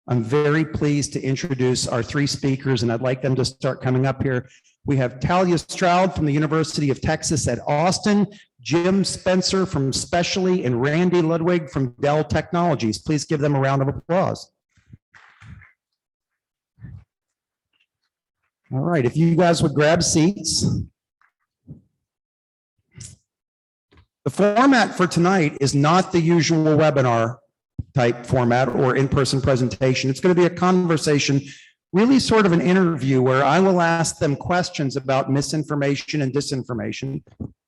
I'm very pleased to introduce our three speakers, and I'd like them to start coming up here. We have Talia Stroud from the University of Texas at Austin, Jim Spencer from Specially, and Randy Ludwig from Dell Technologies. Please give them a round of applause. All right, if you guys would grab seats. The format for tonight is not the usual webinar type format or in-person presentation. It's going to be a conversation, really sort of an interview where I will ask them questions about misinformation and disinformation,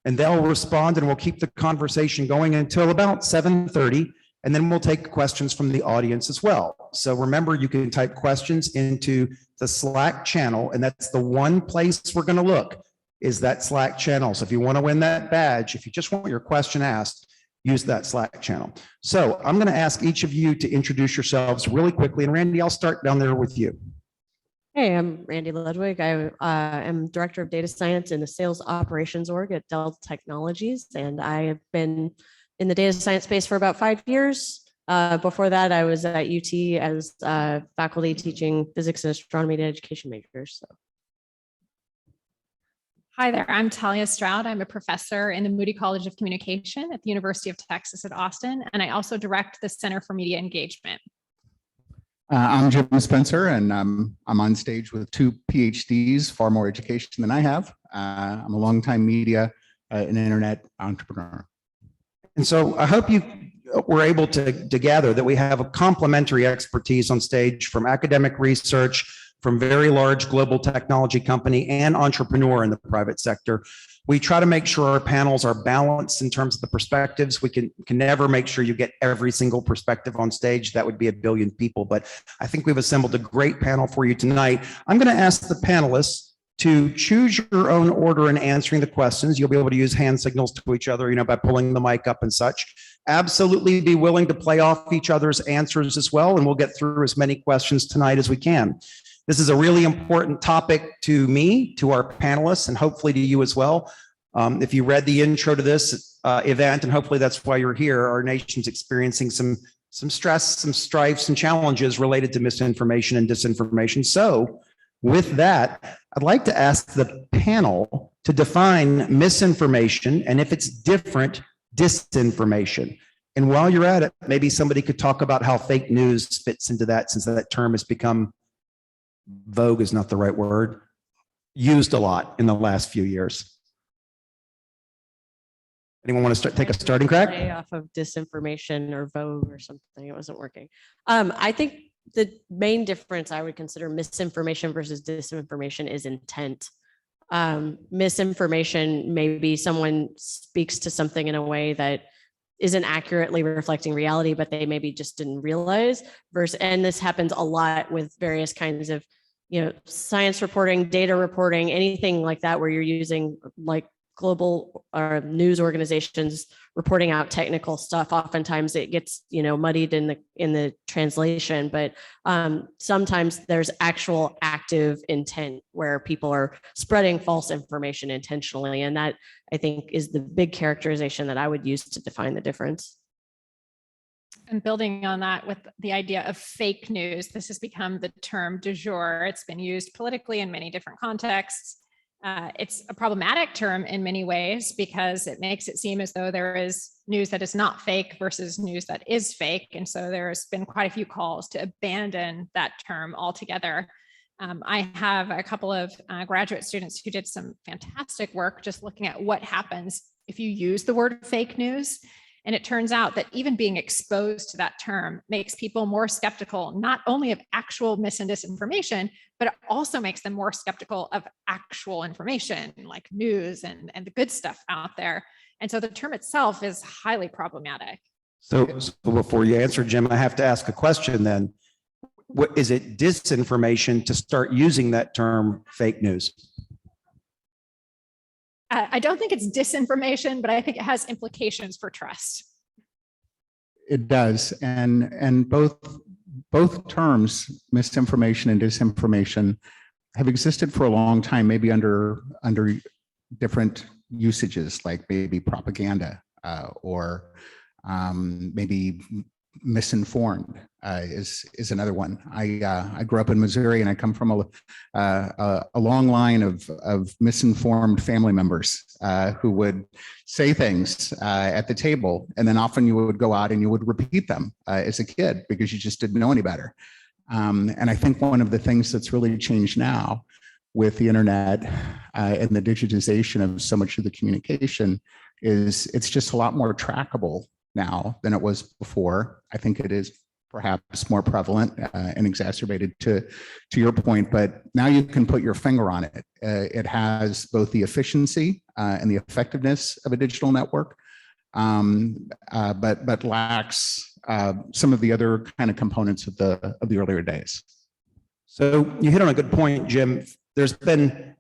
and they'll respond, and we'll keep the conversation going until about 7:30, and then we'll take questions from the audience as well. So remember, you can type questions into the Slack channel, and that's the one place we're going to look, is that Slack channel. So if you want to win that badge, if you just want your question asked, use that Slack channel. So I'm going to ask each of you to introduce yourselves really quickly. And Randy, I'll start down there with you. Hey, I'm Randy Ludwig. I am Director of Data Science in the Sales Operations Org at Dell Technologies, and I have been in the data science space for about 5 years. Before that, I was at UT as faculty teaching physics and astronomy to education majors. So. Hi there, I'm Talia Stroud. I'm a professor in the Moody College of Communication at the University of Texas at Austin, and I also direct the Center for Media Engagement. I'm Jim Spencer, and I'm on stage with 2 PhDs, far more education than I have. I'm a longtime media and internet entrepreneur. And so I hope you were able to gather that we have a complementary expertise on stage from academic research, from very large global technology company, and entrepreneur in the private sector. We try to make sure our panels are balanced in terms of the perspectives. We can never make sure you get every single perspective on stage. That would be a billion people, but I think we've assembled a great panel for you tonight. I'm going to ask the panelists to choose your own order in answering the questions. You'll be able to use hand signals to each other, by pulling the mic up and such. Absolutely be willing to play off each other's answers as well, and we'll get through as many questions tonight as we can. This is a really important topic to me, to our panelists, and hopefully to you as well. If you read the intro to this event, and hopefully that's why you're here, our nation's experiencing some stress, some strife, some challenges related to misinformation and disinformation. So with that, I'd like to ask the panel to define misinformation, and if it's different, disinformation. And while you're at it, maybe somebody could talk about how fake news fits into that, since that term has become, vogue is not the right word, used a lot in the last few years. Anyone want to take a starting crack? Off of disinformation or vogue or something, it wasn't working. I think the main difference I would consider misinformation versus disinformation is intent. Misinformation, maybe someone speaks to something in a way that isn't accurately reflecting reality, but they maybe just didn't realize. And this happens a lot with various kinds of, science reporting, data reporting, anything like that, where you're using like global news organizations reporting out technical stuff. Oftentimes it gets, muddied in the translation, but sometimes there's actual active intent where people are spreading false information intentionally. And that, I think, is the big characterization that I would use to define the difference. And building on that with the idea of fake news, this has become the term du jour. It's been used politically in many different contexts. It's a problematic term in many ways because it makes it seem as though there is news that is not fake versus news that is fake. And so there's been quite a few calls to abandon that term altogether. I have a couple of graduate students who did some fantastic work just looking at what happens if you use the word fake news. And it turns out that even being exposed to that term makes people more skeptical, not only of actual mis and disinformation, but it also makes them more skeptical of actual information like news and the good stuff out there. And so the term itself is highly problematic. So before you answer, Jim, I have to ask a question then. What, is it disinformation to start using that term fake news? I don't think it's disinformation, but I think it has implications for trust. It does, and both terms, misinformation and disinformation, have existed for a long time, maybe under different usages, like maybe propaganda or maybe misinformed is another one. I grew up in Missouri, and I come from a long line of misinformed family members who would say things at the table, and then often you would go out and you would repeat them as a kid because you just didn't know any better. And I think one of the things that's really changed now with the internet and the digitization of so much of the communication is it's just a lot more trackable now than it was before. I think it is perhaps more prevalent and exacerbated to your point, but now you can put your finger on it. It has both the efficiency and the effectiveness of a digital network, but lacks some of the other kind of components of the earlier days. So you hit on a good point, Jim. There's been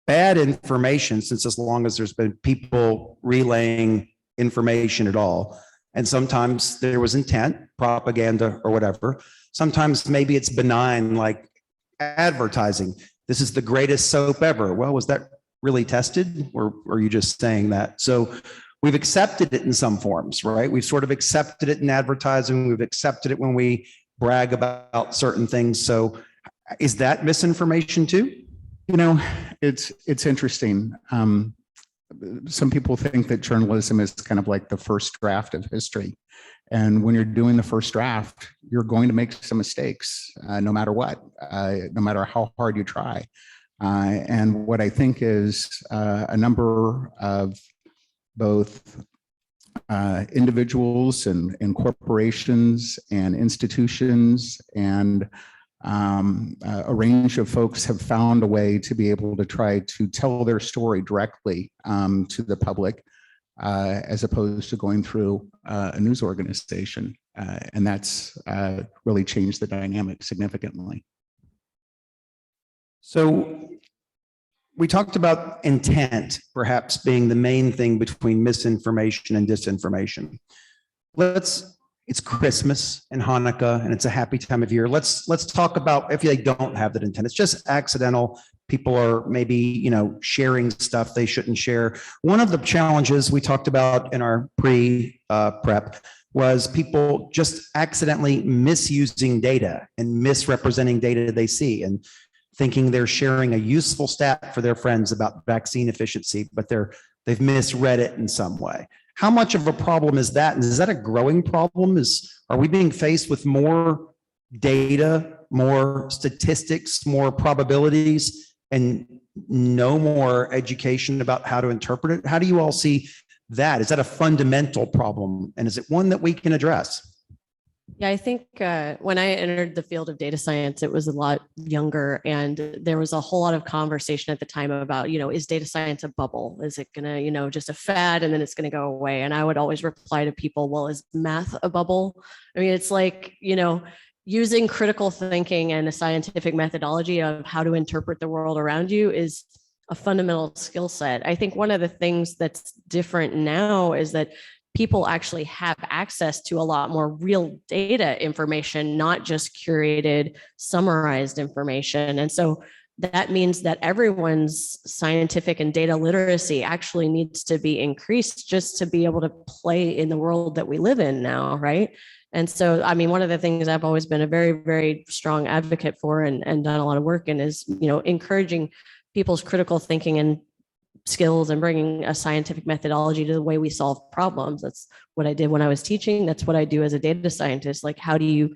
bad information since as long as there's been people relaying information at all. And sometimes there was intent, propaganda or whatever. Sometimes maybe it's benign, like advertising. This is the greatest soap ever. Well, was that really tested, or are you just saying that? So we've accepted it in some forms, right? We've sort of accepted it in advertising. We've accepted it when we brag about certain things. So is that misinformation too? You know, it's interesting. Some people think that journalism is kind of like the first draft of history. And when you're doing the first draft, you're going to make some mistakes, no matter what, no matter how hard you try. And what I think is a number of both individuals and corporations and institutions and a range of folks have found a way to be able to try to tell their story directly to the public, as opposed to going through a news organization. And that's really changed the dynamic significantly. So we talked about intent perhaps being the main thing between misinformation and disinformation. It's Christmas and Hanukkah, and it's a happy time of year. Let's talk about if they don't have that intent. It's just accidental. People are maybe, sharing stuff they shouldn't share. One of the challenges we talked about in our pre-prep was people just accidentally misusing data and misrepresenting data they see and thinking they're sharing a useful stat for their friends about vaccine efficiency, but they've misread it in some way. How much of a problem is that? And is that a growing problem? Are we being faced with more data, more statistics, more probabilities, and no more education about how to interpret it? How do you all see that? Is that a fundamental problem? And is it one that we can address? Yeah, I think when I entered the field of data science, it was a lot younger, and there was a whole lot of conversation at the time about, is data science a bubble? Is it going to, just a fad and then it's going to go away? And I would always reply to people, well, is math a bubble? I mean, it's like, using critical thinking and a scientific methodology of how to interpret the world around you is a fundamental skill set. I think one of the things that's different now is that people actually have access to a lot more real data information, not just curated, summarized information. And so that means that everyone's scientific and data literacy actually needs to be increased just to be able to play in the world that we live in now, right? And so, I mean, one of the things I've always been a very, very strong advocate for and done a lot of work in is, encouraging people's critical thinking and skills and bringing a scientific methodology to the way we solve problems. That's what I did when I was teaching. That's what I do as a data scientist. Like, how do you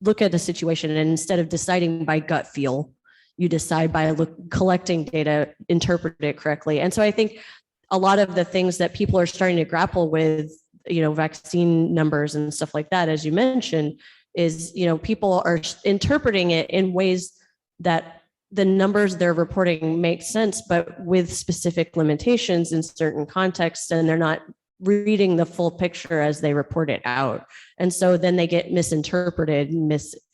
look at a situation and instead of deciding by gut feel, you decide by collecting data, interpret it correctly. And so I think a lot of the things that people are starting to grapple with, vaccine numbers and stuff like that, as you mentioned, is, people are interpreting it in ways that the numbers they're reporting make sense, but with specific limitations in certain contexts, and they're not reading the full picture as they report it out. And so then they get misinterpreted,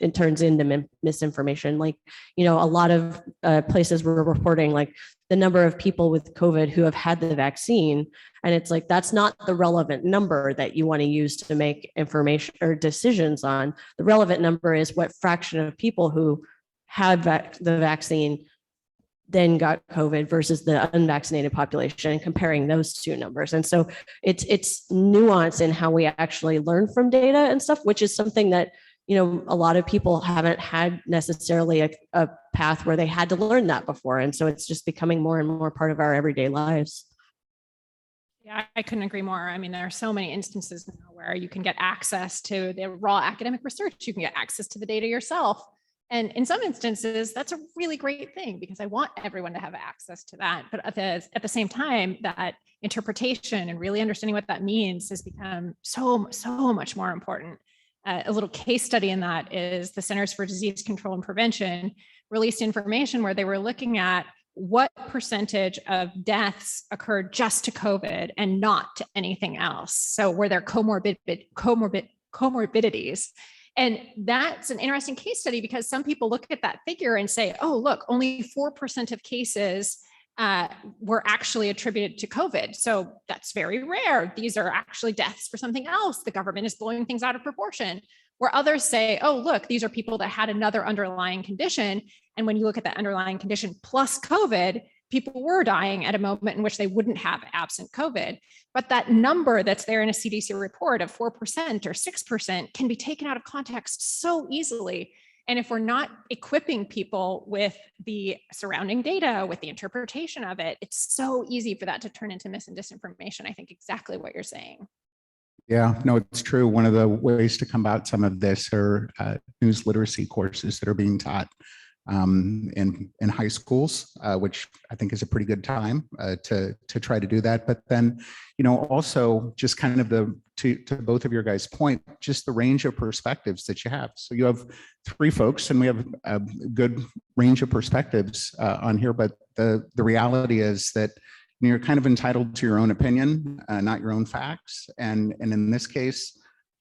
it turns into misinformation. Like, a lot of places were reporting like the number of people with COVID who have had the vaccine. And it's like, that's not the relevant number that you want to use to make information or decisions on. The relevant number is what fraction of people who had the vaccine then got COVID versus the unvaccinated population and comparing those two numbers. And so it's nuance in how we actually learn from data and stuff, which is something that, you know, a lot of people haven't had necessarily a path where they had to learn that before. And so it's just becoming more and more part of our everyday lives. Yeah, I couldn't agree more. I mean, there are so many instances now where you can get access to the raw academic research. You can get access to the data yourself. And in some instances, that's a really great thing because I want everyone to have access to that. But at the same time, that interpretation and really understanding what that means has become so much more important. A little case study in that is the Centers for Disease Control and Prevention released information where they were looking at what percentage of deaths occurred just to COVID and not to anything else. So were there comorbidities? And that's an interesting case study because some people look at that figure and say, oh, look, only 4% of cases were actually attributed to COVID. So that's very rare. These are actually deaths for something else. The government is blowing things out of proportion. Where others say, oh, look, these are people that had another underlying condition. And when you look at that underlying condition plus COVID, people were dying at a moment in which they wouldn't have absent COVID. But that number that's there in a CDC report of 4% or 6% can be taken out of context so easily. And if we're not equipping people with the surrounding data, with the interpretation of it, it's so easy for that to turn into mis and disinformation. I think exactly what you're saying. Yeah, no, it's true. One of the ways to combat some of this are news literacy courses that are being taught in high schools, which I think is a pretty good time to try to do that. But then, you know, also just kind of to both of your guys' point, just the range of perspectives that you have. So you have three folks, and we have a good range of perspectives on here. But the reality is that you're kind of entitled to your own opinion, not your own facts. And in this case,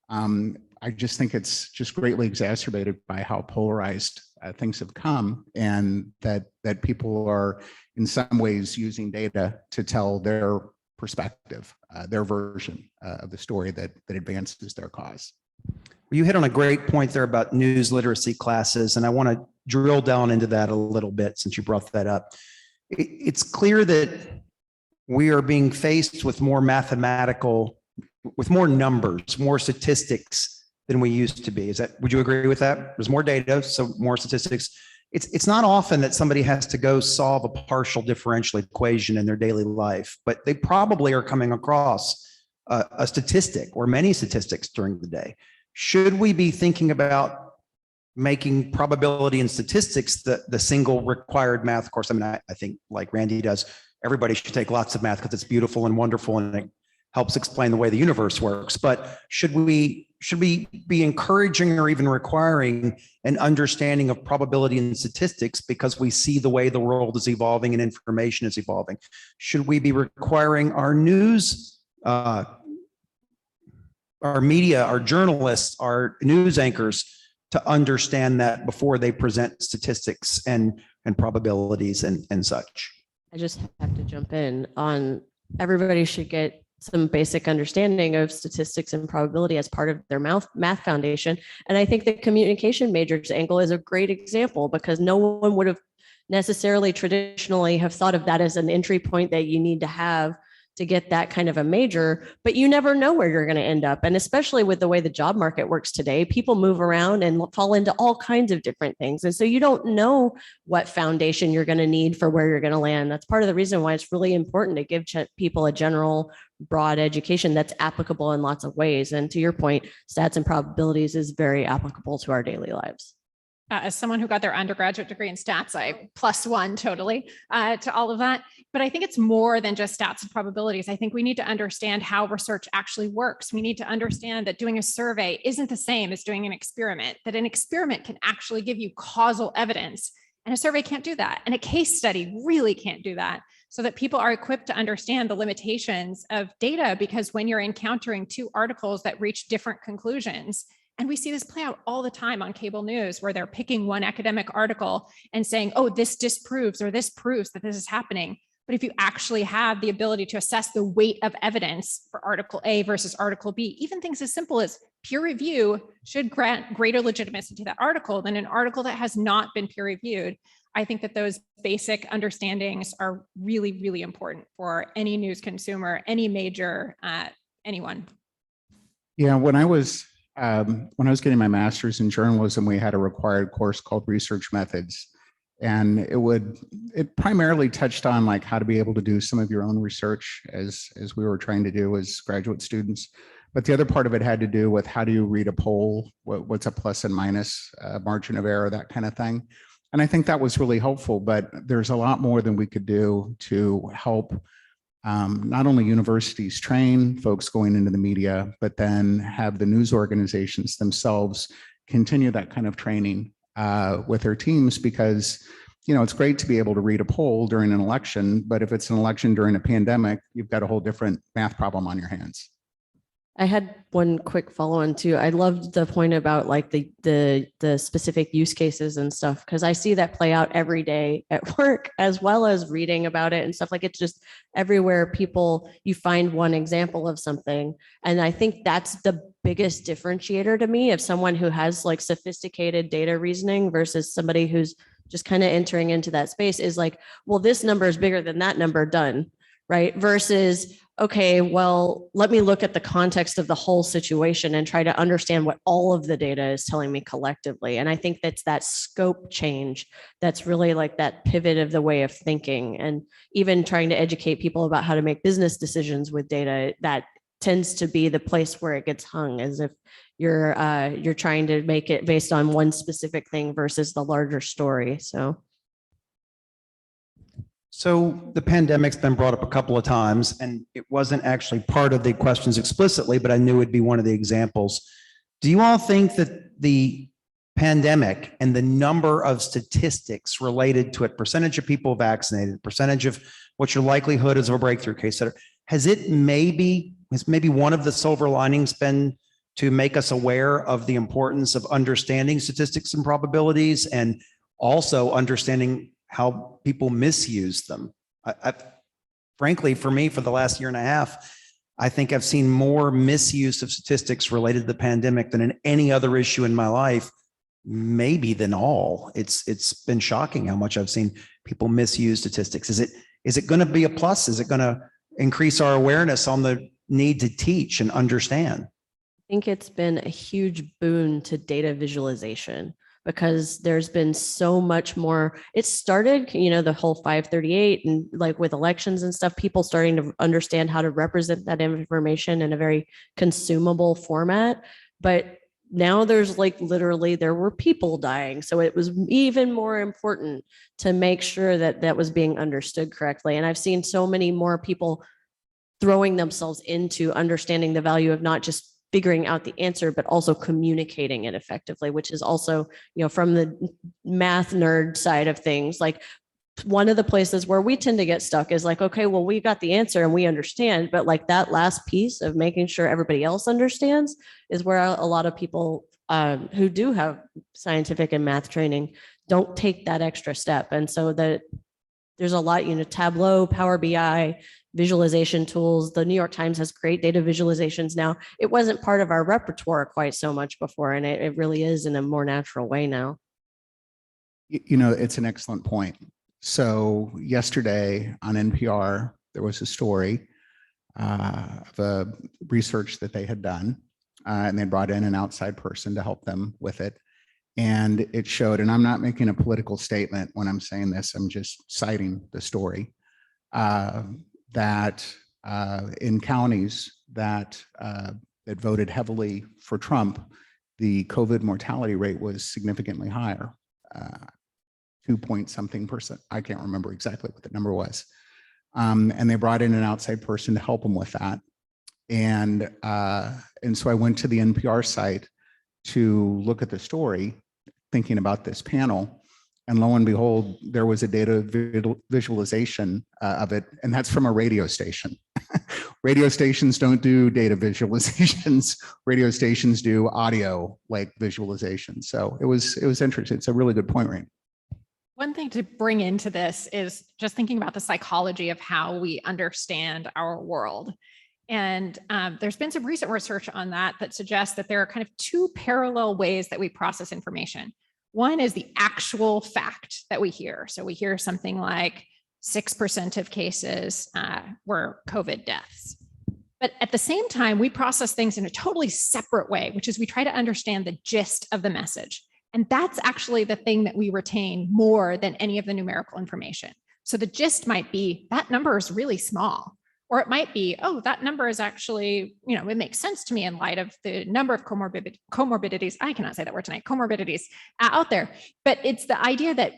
I just think it's just greatly exacerbated by how polarized things have come, and that people are in some ways using data to tell their perspective, their version of the story that advances their cause. You hit on a great point there about news literacy classes, and I want to drill down into that a little bit since you brought that up. It's clear that we are being faced with more with more numbers, more statistics than we used to be. Would you agree with that? There's more data, so more statistics. It's not often that somebody has to go solve a partial differential equation in their daily life, but they probably are coming across a statistic or many statistics during the day. Should we be thinking about making probability and statistics the single required math course? I mean, I think like Randy does, everybody should take lots of math because it's beautiful and wonderful and it helps explain the way the universe works. But should we be encouraging or even requiring an understanding of probability and statistics because we see the way the world is evolving and information is evolving? Should we be requiring our news, our media, our journalists, our news anchors to understand that before they present statistics and probabilities and such? I just have to jump in on everybody should get some basic understanding of statistics and probability as part of their math foundation. And I think the communication majors angle is a great example because no one would have necessarily traditionally have thought of that as an entry point that you need to have to get that kind of a major, but you never know where you're going to end up. And especially with the way the job market works today, people move around and fall into all kinds of different things. And so you don't know what foundation you're going to need for where you're going to land. That's part of the reason why it's really important to give people a general, broad education that's applicable in lots of ways. And to your point, stats and probabilities is very applicable to our daily lives. As someone who got their undergraduate degree in stats, I +1 totally to all of that. But I think it's more than just stats and probabilities. I think we need to understand how research actually works. We need to understand that doing a survey isn't the same as doing an experiment, that an experiment can actually give you causal evidence, and a survey can't do that. And a case study really can't do that, so that people are equipped to understand the limitations of data, because when you're encountering two articles that reach different conclusions, and we see this play out all the time on cable news where they're picking one academic article and saying, oh, this disproves or this proves that this is happening. But if you actually have the ability to assess the weight of evidence for Article A versus Article B, even things as simple as peer review should grant greater legitimacy to that article than an article that has not been peer reviewed. I think that those basic understandings are really, really important for any news consumer, any major, anyone. Yeah, when I was getting my master's in journalism, we had a required course called research methods. And it primarily touched on like how to be able to do some of your own research as we were trying to do as graduate students. But the other part of it had to do with how do you read a poll, what's a plus and minus, margin of error, that kind of thing. And I think that was really helpful, but there's a lot more than we could do to help not only universities train folks going into the media, but then have the news organizations themselves continue that kind of training with their teams, because it's great to be able to read a poll during an election, but if it's an election during a pandemic, you've got a whole different math problem on your hands. I had one quick follow-on too. I loved the point about like the specific use cases and stuff, because I see that play out every day at work, as well as reading about it and stuff. Like, it's just everywhere. You find one example of something, and I think that's the biggest differentiator to me of someone who has like sophisticated data reasoning versus somebody who's just kind of entering into that space, is like, well, this number is bigger than that number, done. Right? Versus, okay, well, let me look at the context of the whole situation and try to understand what all of the data is telling me collectively. And I think that's that scope change that's really like that pivot of the way of thinking, and even trying to educate people about how to make business decisions with data. That tends to be the place where it gets hung, as if you're trying to make it based on one specific thing versus the larger story. So the pandemic's been brought up a couple of times, and it wasn't actually part of the questions explicitly, but I knew it'd be one of the examples. Do you all think that the pandemic and the number of statistics related to it, percentage of people vaccinated, percentage of what your likelihood is of a breakthrough case, has maybe one of the silver linings been to make us aware of the importance of understanding statistics and probabilities, and also understanding how people misuse them? Frankly, for me, for the last year and a half, I think I've seen more misuse of statistics related to the pandemic than in any other issue in my life, maybe than all. It's been shocking how much I've seen people misuse statistics. Is it going to be a plus? Is it going to increase our awareness on the need to teach and understand? I think it's been a huge boon to data visualization, because there's been so much more. It started, the whole 538 and like with elections and stuff, people starting to understand how to represent that information in a very consumable format. But now there's like literally there were people dying. So it was even more important to make sure that that was being understood correctly. And I've seen so many more people throwing themselves into understanding the value of not just figuring out the answer, but also communicating it effectively, which is also, from the math nerd side of things, like one of the places where we tend to get stuck is like, okay, well, we got the answer and we understand, but like that last piece of making sure everybody else understands is where a lot of people who do have scientific and math training don't take that extra step. And so that there's a lot, Tableau, Power BI, visualization tools. The New York Times has great data visualizations now. It wasn't part of our repertoire quite so much before, and it really is in a more natural way now. It's an excellent point. So yesterday on NPR, there was a story of a research that they had done, and they brought in an outside person to help them with it. And it showed, and I'm not making a political statement when I'm saying this, I'm just citing the story, that in counties that voted heavily for Trump, the COVID mortality rate was significantly higher, 2-point-something%. I can't remember exactly what the number was. And they brought in an outside person to help them with that. And so I went to the NPR site to look at the story, thinking about this panel. And lo and behold, there was a data visualization of it, and that's from a radio station. Radio stations don't do data visualizations. Radio stations do audio like visualization. So it was interesting. It's a really good point, Rain. One thing to bring into this is just thinking about the psychology of how we understand our world. And there's been some recent research on that suggests that there are kind of two parallel ways that we process information. One is the actual fact that we hear. So we hear something like 6% of cases were COVID deaths. But at the same time, we process things in a totally separate way, which is we try to understand the gist of the message. And that's actually the thing that we retain more than any of the numerical information. So the gist might be that number is really small, or it might be, oh, that number is actually, it makes sense to me in light of the number of comorbidities. I cannot say that word tonight, comorbidities out there. But it's the idea that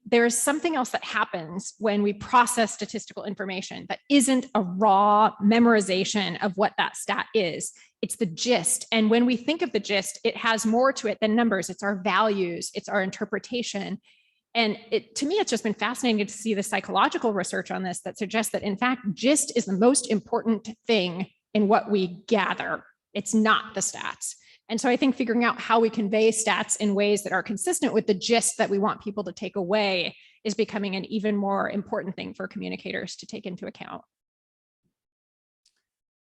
there's something else that happens when we process statistical information that isn't a raw memorization of what that stat is. It's the gist. And when we think of the gist, it has more to it than numbers. It's our values, it's our interpretation. And to me, it's just been fascinating to see the psychological research on this that suggests that, in fact, gist is the most important thing in what we gather. It's not the stats. And so I think figuring out how we convey stats in ways that are consistent with the gist that we want people to take away is becoming an even more important thing for communicators to take into account.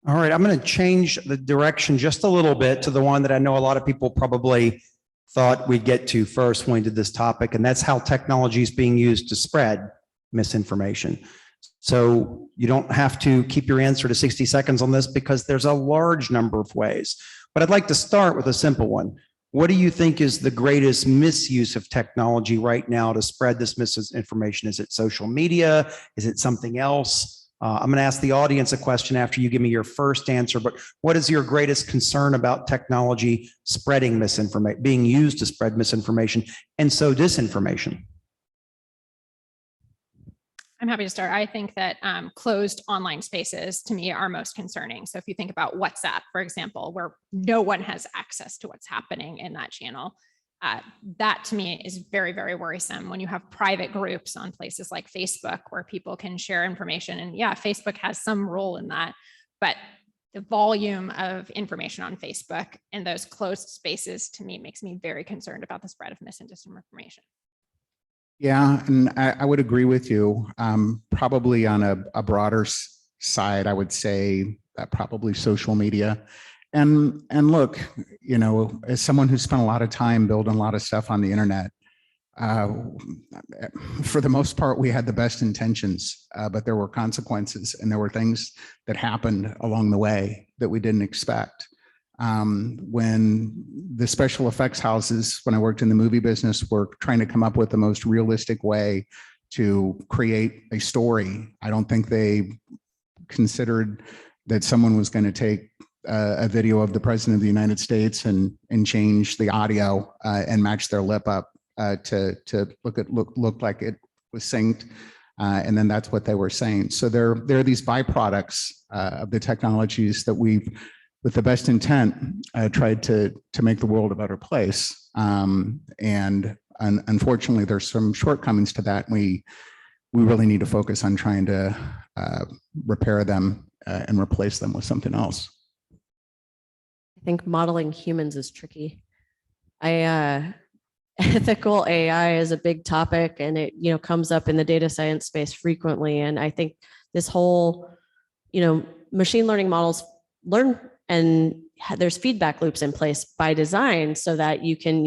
All right, I'm going to change the direction just a little bit to the one that I know a lot of people probably thought we'd get to first when we did this topic, and that's how technology is being used to spread misinformation. So you don't have to keep your answer to 60 seconds on this because there's a large number of ways. But I'd like to start with a simple one. What do you think is the greatest misuse of technology right now to spread this misinformation? Is it social media? Is it something else? I'm going to ask the audience a question after you give me your first answer, but what is your greatest concern about technology spreading misinformation, being used to spread misinformation and so disinformation? I'm happy to start. I think that closed online spaces to me are most concerning. So if you think about WhatsApp, for example, where no one has access to what's happening in that channel, that to me is very, very worrisome. When you have private groups on places like Facebook where people can share information, and yeah, Facebook has some role in that, but the volume of information on Facebook and those closed spaces to me makes me very concerned about the spread of mis and disinformation. Yeah, and I would agree with you. Probably on a broader side, I would say that probably social media. And look, as someone who spent a lot of time building a lot of stuff on the internet, for the most part, we had the best intentions, but there were consequences and there were things that happened along the way that we didn't expect. When the special effects houses, when I worked in the movie business, were trying to come up with the most realistic way to create a story, I don't think they considered that someone was going to take a video of the president of the United States and change the audio and match their lip up to look like it was synced, and then that's what they were saying. So there are these byproducts of the technologies that we've, with the best intent, tried to make the world a better place. And unfortunately, there's some shortcomings to that. We really need to focus on trying to repair them and replace them with something else. I think modeling humans is tricky. Ethical AI is a big topic, and it comes up in the data science space frequently. And I think this whole machine learning models learn, and there's feedback loops in place by design so that you can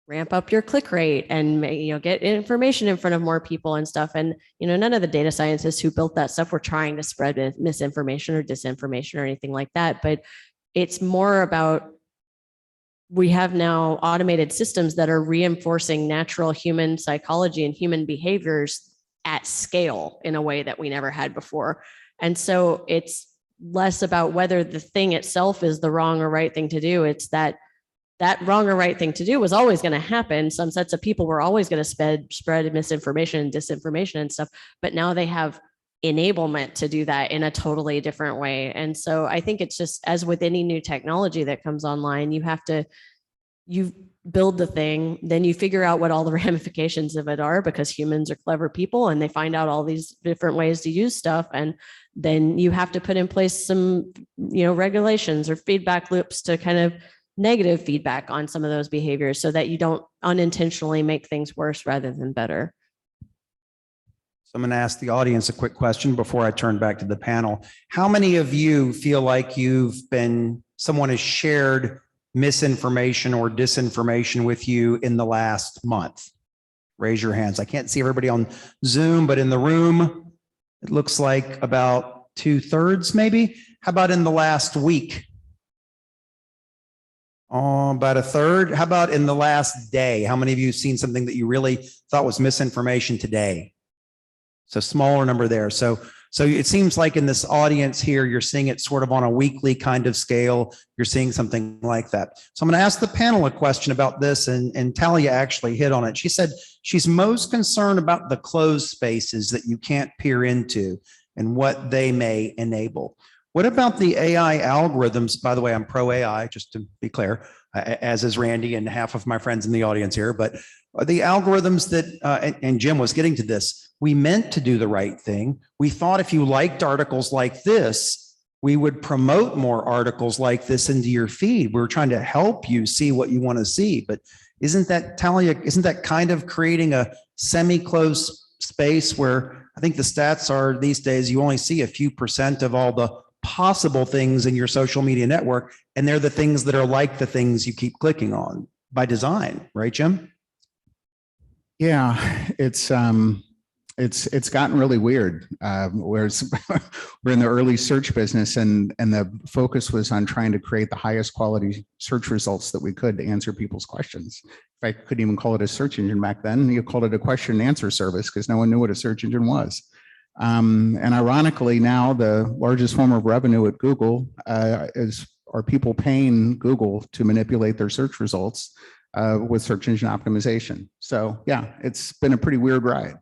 ramp up your click rate and get information in front of more people and stuff. And none of the data scientists who built that stuff were trying to spread misinformation or disinformation or anything like that. But it's more about, we have now automated systems that are reinforcing natural human psychology and human behaviors at scale in a way that we never had before. And so it's less about whether the thing itself is the wrong or right thing to do. It's that wrong or right thing to do was always going to happen. Some sets of people were always going to spread misinformation and disinformation and stuff, but now they have enablement to do that in a totally different way. And so I think it's just, as with any new technology that comes online, you build the thing, then you figure out what all the ramifications of it are, because humans are clever people and they find out all these different ways to use stuff. And then you have to put in place some, regulations or feedback loops to kind of negative feedback on some of those behaviors so that you don't unintentionally make things worse rather than better. I'm going to ask the audience a quick question before I turn back to the panel. How many of you feel like someone has shared misinformation or disinformation with you in the last month? Raise your hands. I can't see everybody on Zoom, but in the room, it looks like about 2/3 maybe. How about in the last week? Oh, about 1/3. How about in the last day? How many of you have seen something that you really thought was misinformation today? So smaller number there. So it seems like in this audience here, you're seeing it sort of on a weekly kind of scale. You're seeing something like that. So I'm going to ask the panel a question about this, and Talia actually hit on it. She said she's most concerned about the closed spaces that you can't peer into and what they may enable. What about the AI algorithms? By the way, I'm pro AI, just to be clear, as is Randy and half of my friends in the audience here. But the algorithms that, and Jim was getting to this, we meant to do the right thing. We thought if you liked articles like this, we would promote more articles like this into your feed. We were trying to help you see what you want to see. But isn't that, Talia, isn't that kind of creating a semi-closed space where I think the stats are these days, you only see a few percent of all the possible things in your social media network, and they're the things that are like the things you keep clicking on by design, right, Jim? Yeah, it's gotten really weird. Whereas we're in the early search business, and the focus was on trying to create the highest quality search results that we could to answer people's questions. If I couldn't even call it a search engine back then, you called it a question and answer service because no one knew what a search engine was. And ironically, now the largest form of revenue at Google are people paying Google to manipulate their search results with search engine optimization. So yeah, it's been a pretty weird ride.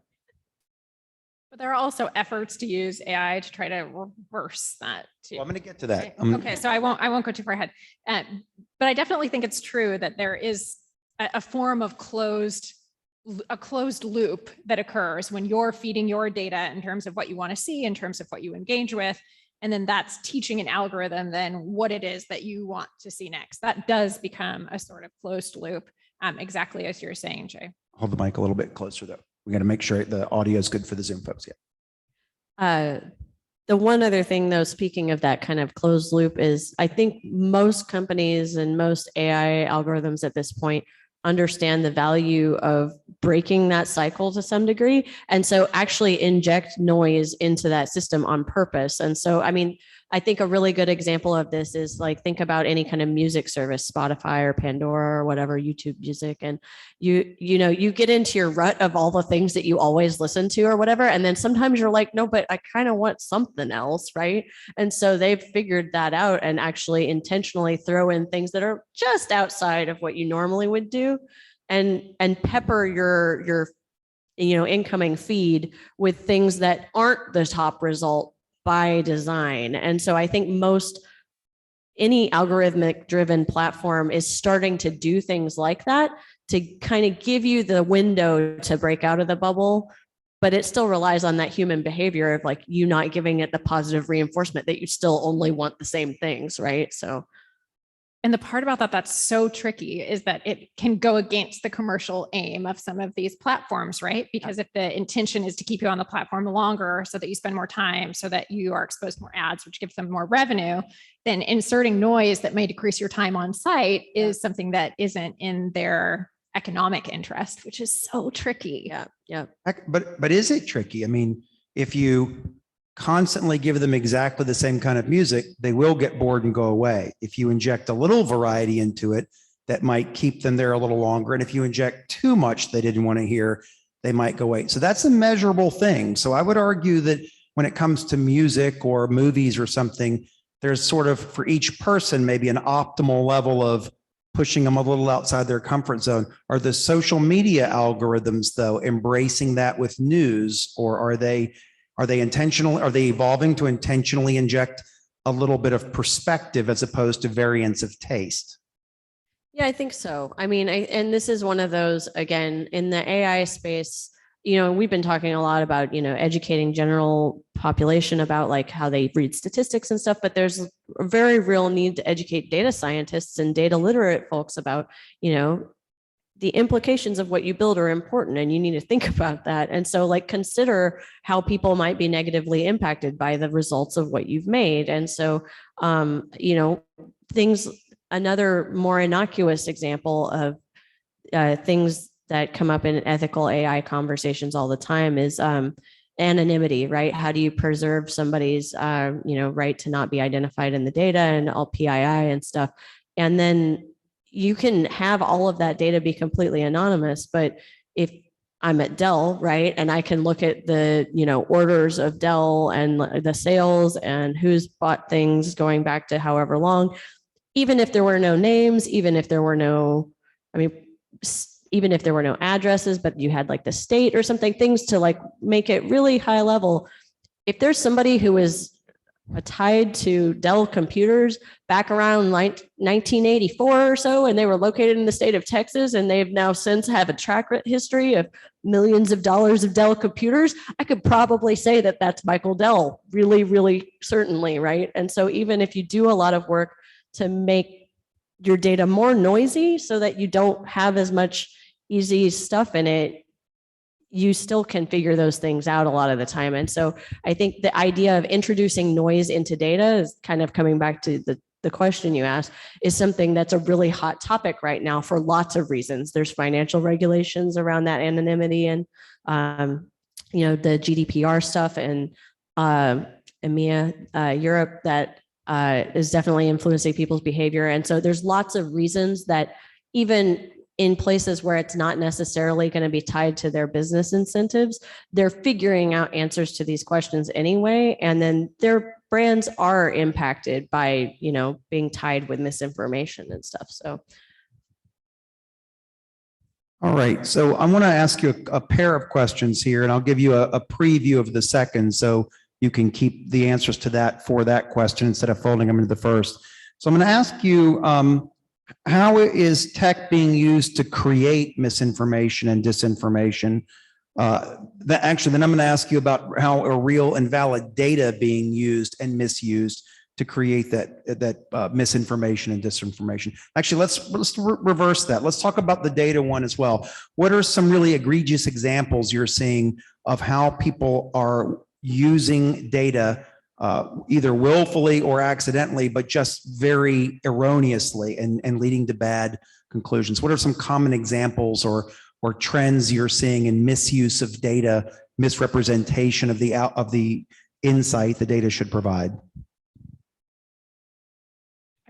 But there are also efforts to use AI to try to reverse that too. Well, I'm going to get to that. Okay, so I won't go too far ahead. But I definitely think it's true that there is a form of closed loop that occurs when you're feeding your data in terms of what you want to see, in terms of what you engage with, and then that's teaching an algorithm then what it is that you want to see next. That does become a sort of closed loop, exactly as you're saying, Jay. Hold the mic a little bit closer though. We got to make sure the audio is good for the Zoom folks. Yeah. The one other thing though, speaking of that kind of closed loop, is I think most companies and most AI algorithms at this point understand the value of breaking that cycle to some degree. And so actually inject noise into that system on purpose. And so, I mean, I think a really good example of this is like, think about any kind of music service, Spotify or Pandora or whatever, YouTube Music. And you get into your rut of all the things that you always listen to or whatever. And then sometimes you're like, no, but I kind of want something else. Right. And so they've figured that out and actually intentionally throw in things that are just outside of what you normally would do and pepper your incoming feed with things that aren't the top result by design. And so I think any algorithmic driven platform is starting to do things like that to kind of give you the window to break out of the bubble, but it still relies on that human behavior of like you not giving it the positive reinforcement that you still only want the same things, right? So. And the part about that that's so tricky is that it can go against the commercial aim of some of these platforms, right? Because if the intention is to keep you on the platform longer so that you spend more time, so that you are exposed to more ads, which gives them more revenue, then inserting noise that may decrease your time on site is something that isn't in their economic interest, which is so tricky. Yeah. But is it tricky? I mean, if you constantly give them exactly the same kind of music, they will get bored and go away. If you inject a little variety into it, that might keep them there a little longer. And if you inject too much they didn't want to hear, they might go away. So that's a measurable thing. So I would argue that when it comes to music or movies or something, there's sort of for each person, maybe an optimal level of pushing them a little outside their comfort zone. Are the social media algorithms though embracing that with news, or are they intentional? Are they evolving to intentionally inject a little bit of perspective as opposed to variance of taste? Yeah, I think so. I mean, and this is one of those, again, in the AI space, we've been talking a lot about, educating general population about like how they read statistics and stuff, but there's a very real need to educate data scientists and data literate folks about, the implications of what you build are important and you need to think about that. And so like consider how people might be negatively impacted by the results of what you've made. And so, things another more innocuous example of things that come up in ethical AI conversations all the time is anonymity, right? How do you preserve somebody's right to not be identified in the data and all PII and stuff? And then you can have all of that data be completely anonymous, but if I'm at Dell, right, and I can look at the orders of Dell and the sales and who's bought things going back to however long, even if there were no names, even if there were no, even if there were no addresses, but you had like the state or something, things to like make it really high level. If there's somebody who is tied to Dell computers back around like 1984 or so, and they were located in the state of Texas, and they've now since have a track history of millions of dollars of Dell computers, I could probably say that that's Michael Dell, really, really certainly, right? And so even if you do a lot of work to make your data more noisy so that you don't have as much easy stuff in it, you still can figure those things out a lot of the time. And so I think the idea of introducing noise into data is kind of coming back to the question you asked, is something that's a really hot topic right now for lots of reasons. There's financial regulations around that anonymity and, the GDPR stuff and EMEA, Europe, that is definitely influencing people's behavior. And so there's lots of reasons that even in places where it's not necessarily going to be tied to their business incentives, they're figuring out answers to these questions anyway. And then their brands are impacted by, being tied with misinformation and stuff. So. All right. So I want to ask you a pair of questions here, and I'll give you a preview of the second, so you can keep the answers to that for that question instead of folding them into the first. So I'm going to ask you, how is tech being used to create misinformation and disinformation? Then I'm going to ask you about how are real and valid data being used and misused to create that misinformation and disinformation. Actually, let's reverse that. Let's talk about the data one as well. What are some really egregious examples you're seeing of how people are using data either willfully or accidentally, but just very erroneously and leading to bad conclusions? What are some common examples or trends you're seeing in misuse of data, misrepresentation of the insight the data should provide?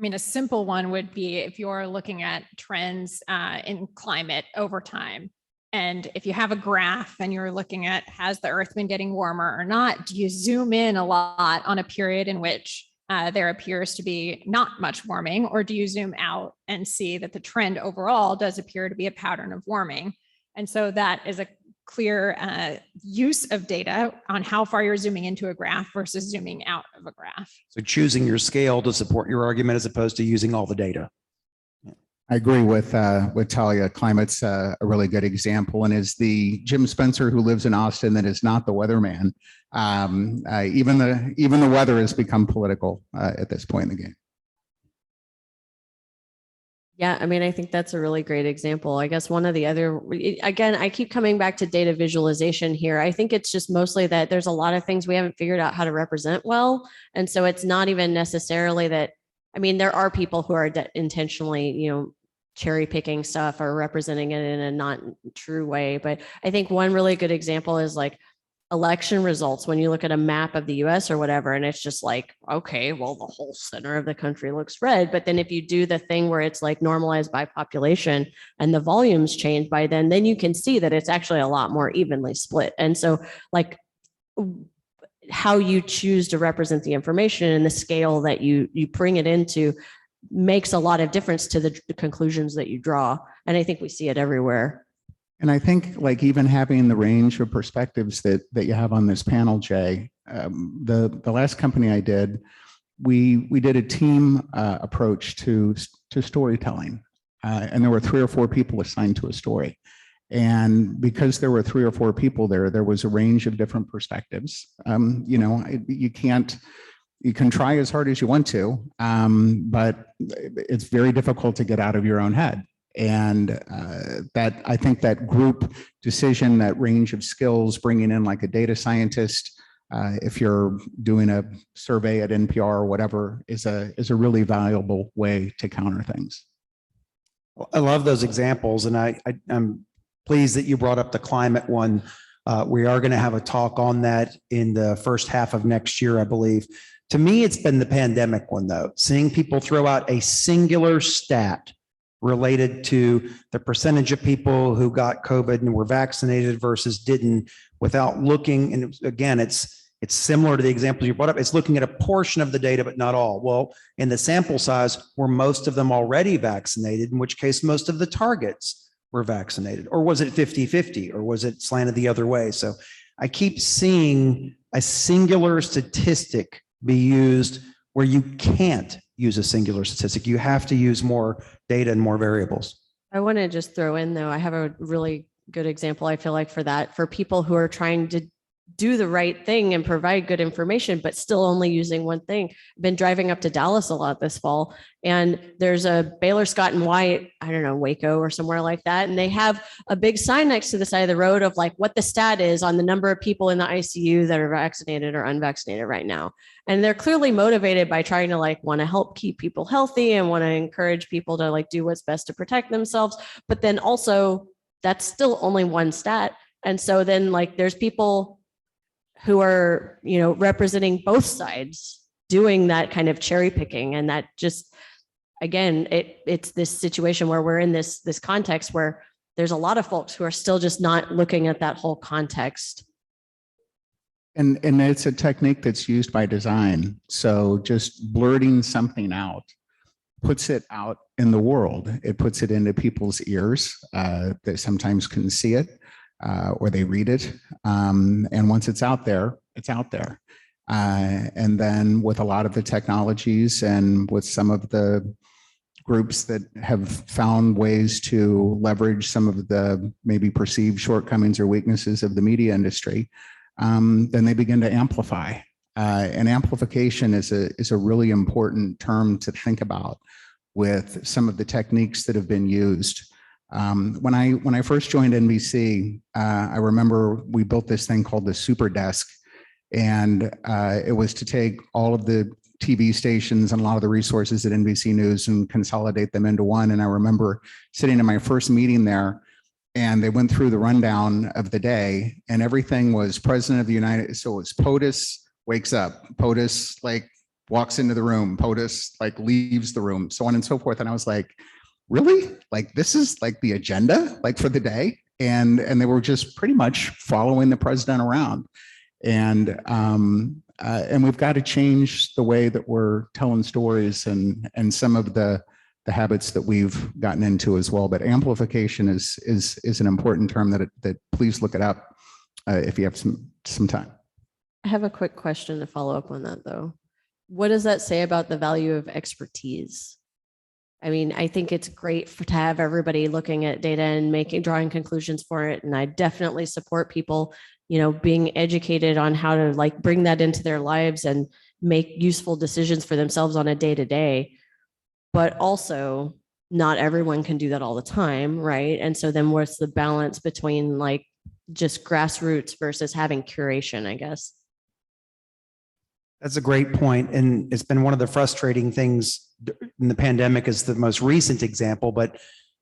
A simple one would be if you're looking at trends in climate over time. And if you have a graph and you're looking at, has the earth been getting warmer or not, do you zoom in a lot on a period in which there appears to be not much warming, or do you zoom out and see that the trend overall does appear to be a pattern of warming? And so that is a clear use of data on how far you're zooming into a graph versus zooming out of a graph. So choosing your scale to support your argument as opposed to using all the data. I agree with Talia. Climate's a really good example, and is the Jim Spencer who lives in Austin that is not the weatherman. Even the weather has become political at this point in the game. Yeah, I think that's a really great example. I guess one of the other, again, I keep coming back to data visualization here. I think it's just mostly that there's a lot of things we haven't figured out how to represent well. And so it's not even necessarily that, there are people who are intentionally, cherry picking stuff or representing it in a not true way. But I think one really good example is like election results. When you look at a map of the US or whatever, and it's just like, okay, well, the whole center of the country looks red. But then if you do the thing where it's like normalized by population and the volumes change by then you can see that it's actually a lot more evenly split. And so like how you choose to represent the information and the scale that you bring it into makes a lot of difference to the conclusions that you draw. And I think we see it everywhere. And I think like even having the range of perspectives that you have on this panel, Jay, the last company I did, we did a team approach to storytelling. And there were 3 or 4 people assigned to a story. And because there were 3 or 4 people there was a range of different perspectives. You can try as hard as you want to, but it's very difficult to get out of your own head. And I think that group decision, that range of skills, bringing in like a data scientist, if you're doing a survey at NPR or whatever, is a really valuable way to counter things. I love those examples, and I'm pleased that you brought up the climate one. We are going to have a talk on that in the first half of next year, I believe. To me, it's been the pandemic one, though. Seeing people throw out a singular stat related to the percentage of people who got COVID and were vaccinated versus didn't, without looking, and again, it's similar to the example you brought up. It's looking at a portion of the data, but not all. Well, in the sample size, were most of them already vaccinated, in which case most of the targets were vaccinated? Or was it 50-50? Or was it slanted the other way? So I keep seeing a singular statistic be used where you can't use a singular statistic. You have to use more data and more variables. I want to just throw in, though, I have a really good example, I feel like, for that, for people who are trying to do the right thing and provide good information, but still only using one thing. I've been driving up to Dallas a lot this fall, and there's a Baylor Scott and White, I don't know, Waco or somewhere like that. And they have a big sign next to the side of the road of like what the stat is on the number of people in the ICU that are vaccinated or unvaccinated right now. And they're clearly motivated by trying to like want to help keep people healthy and want to encourage people to like do what's best to protect themselves. But then also that's still only one stat. And so then like there's people who are, you know, representing both sides doing that kind of cherry picking. And that just, again, it's this situation where we're in this context where there's a lot of folks who are still just not looking at that whole context. And it's a technique that's used by design. So just blurting something out puts it out in the world. It puts it into people's ears that sometimes couldn't see it. Or they read it. And once it's out there, it's out there. And then with a lot of the technologies and with some of the groups that have found ways to leverage some of the maybe perceived shortcomings or weaknesses of the media industry, then they begin to amplify. And amplification is a really important term to think about with some of the techniques that have been used. When I first joined NBC, I remember we built this thing called the Super Desk, and it was to take all of the TV stations and a lot of the resources at NBC News and consolidate them into one. And I remember sitting in my first meeting there, and they went through the rundown of the day, and everything was President of the United. So it was POTUS wakes up, POTUS like walks into the room, POTUS like leaves the room, so on and so forth. And I was like, really? Like this is like the agenda like for the day? And they were just pretty much following the president around. And we've got to change the way that we're telling stories and some of the habits that we've gotten into as well. But amplification is an important term that please look it up if you have some time. I have a quick question to follow up on that, though. What does that say about the value of expertise? I mean, I think it's great to have everybody looking at data and drawing conclusions for it. And I definitely support people, you know, being educated on how to like bring that into their lives and make useful decisions for themselves on a day-to-day. But also, not everyone can do that all the time, right? And so then what's the balance between like just grassroots versus having curation, I guess? That's a great point. And it's been one of the frustrating things in the pandemic is the most recent example, but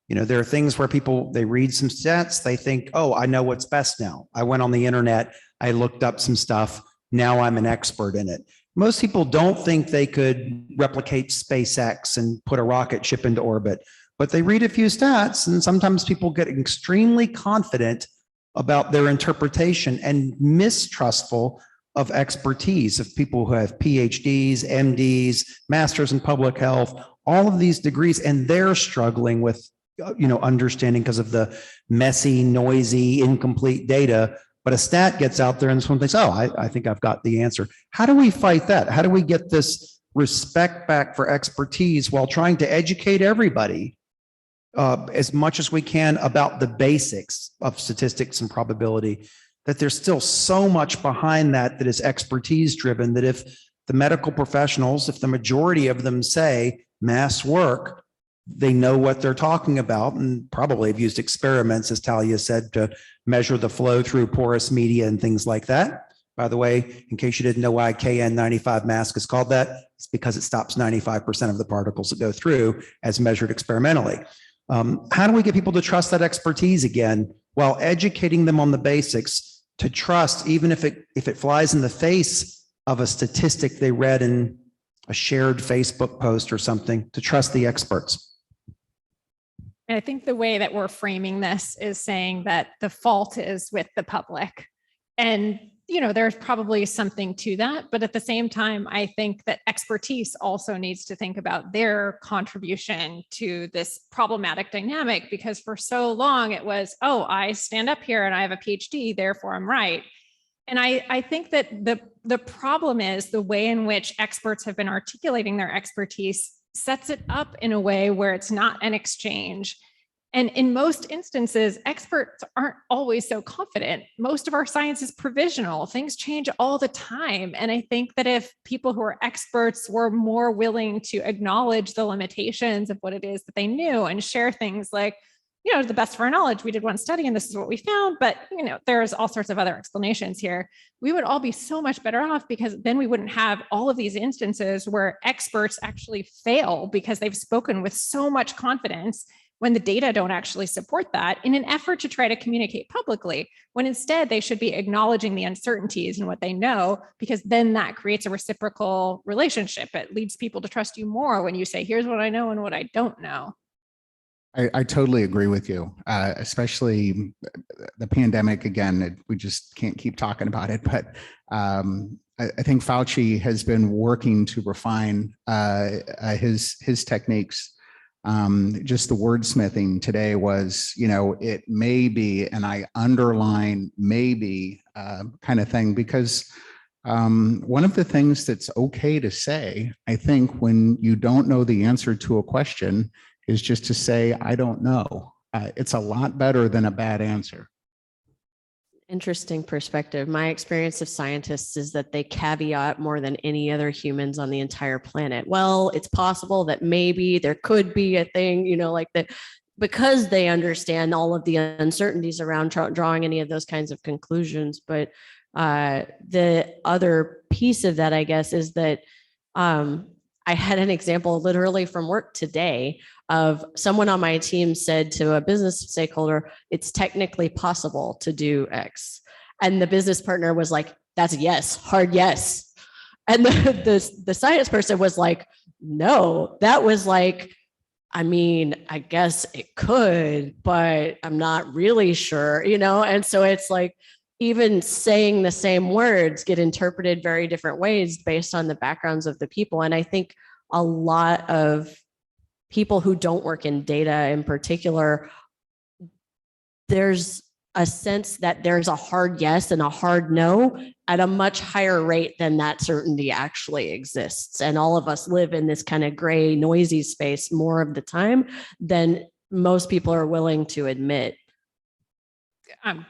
you know, there are things where people, they read some stats, they think, oh, I know what's best now. I went on the internet, I looked up some stuff, now I'm an expert in it. Most people don't think they could replicate SpaceX and put a rocket ship into orbit, but they read a few stats, and sometimes people get extremely confident about their interpretation and mistrustful of expertise of people who have PhDs, MDs, masters in public health, all of these degrees, and they're struggling with, you know, understanding because of the messy, noisy, incomplete data. But a stat gets out there and someone thinks, oh, I think I've got the answer. How do we fight that? How do we get this respect back for expertise while trying to educate everybody as much as we can about the basics of statistics and probability? That there's still so much behind that is expertise driven, that if the medical professionals, if the majority of them say mass work, they know what they're talking about, and probably have used experiments, as Talia said, to measure the flow through porous media and things like that. By the way, in case you didn't know why KN95 mask is called that, it's because it stops 95% of the particles that go through as measured experimentally. How do we get people to trust that expertise again while educating them on the basics to trust, even if it flies in the face of a statistic they read in a shared Facebook post or something, to trust the experts? And I think the way that we're framing this is saying that the fault is with the public. And, there's probably something to that. But at the same time, I think that expertise also needs to think about their contribution to this problematic dynamic, because for so long it was, oh, I stand up here and I have a PhD, therefore I'm right. And I think that the problem is the way in which experts have been articulating their expertise sets it up in a way where it's not an exchange. And in most instances, experts aren't always so confident. Most of our science is provisional. Things change all the time. And I think that if people who are experts were more willing to acknowledge the limitations of what it is that they knew and share things like, to the best of our knowledge, we did one study and this is what we found, but there's all sorts of other explanations here. We would all be so much better off, because then we wouldn't have all of these instances where experts actually fail because they've spoken with so much confidence when the data don't actually support that, in an effort to try to communicate publicly, when instead they should be acknowledging the uncertainties in what they know, because then that creates a reciprocal relationship. It leads people to trust you more when you say, here's what I know and what I don't know. I totally agree with you, especially the pandemic. Again, we just can't keep talking about it, but I think Fauci has been working to refine his techniques. Just the wordsmithing today was, it may be, and I underline maybe kind of thing, because one of the things that's okay to say, I think, when you don't know the answer to a question, is just to say, I don't know. It's a lot better than a bad answer. Interesting perspective. My experience of scientists is that they caveat more than any other humans on the entire planet. Well, it's possible that maybe there could be a thing, like that, because they understand all of the uncertainties around drawing any of those kinds of conclusions. But the other piece of that, I guess, is that I had an example literally from work today of someone on my team said to a business stakeholder, it's technically possible to do X. And the business partner was like, that's a yes, hard yes. And the science person was like, no, that was like, I guess it could, but I'm not really sure, And so it's like, even saying the same words get interpreted very different ways based on the backgrounds of the people. And I think a lot of people who don't work in data in particular, there's a sense that there's a hard yes and a hard no at a much higher rate than that certainty actually exists. And all of us live in this kind of gray, noisy space more of the time than most people are willing to admit.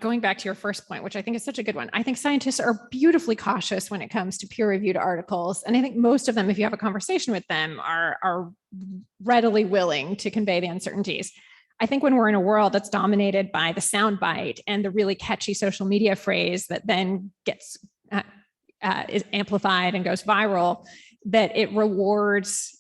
Going back to your first point, which I think is such a good one. I think scientists are beautifully cautious when it comes to peer-reviewed articles. And I think most of them, if you have a conversation with them, are readily willing to convey the uncertainties. I think when we're in a world that's dominated by the soundbite and the really catchy social media phrase that then gets is amplified and goes viral, that it rewards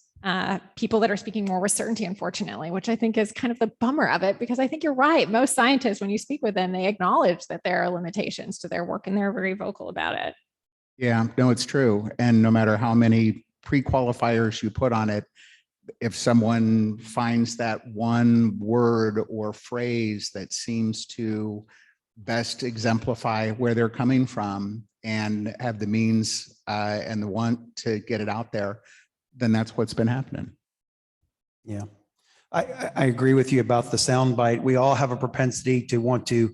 people that are speaking more with certainty, unfortunately, which I think is kind of the bummer of it, because I think you're right. Most scientists, when you speak with them, they acknowledge that there are limitations to their work and they're very vocal about it. Yeah, no, it's true. And no matter how many pre-qualifiers you put on it, if someone finds that one word or phrase that seems to best exemplify where they're coming from and have the means and the want to get it out there, then that's what's been happening. Yeah, I agree with you about the soundbite. We all have a propensity to want to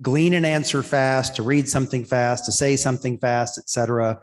glean an answer fast, to read something fast, to say something fast, et cetera.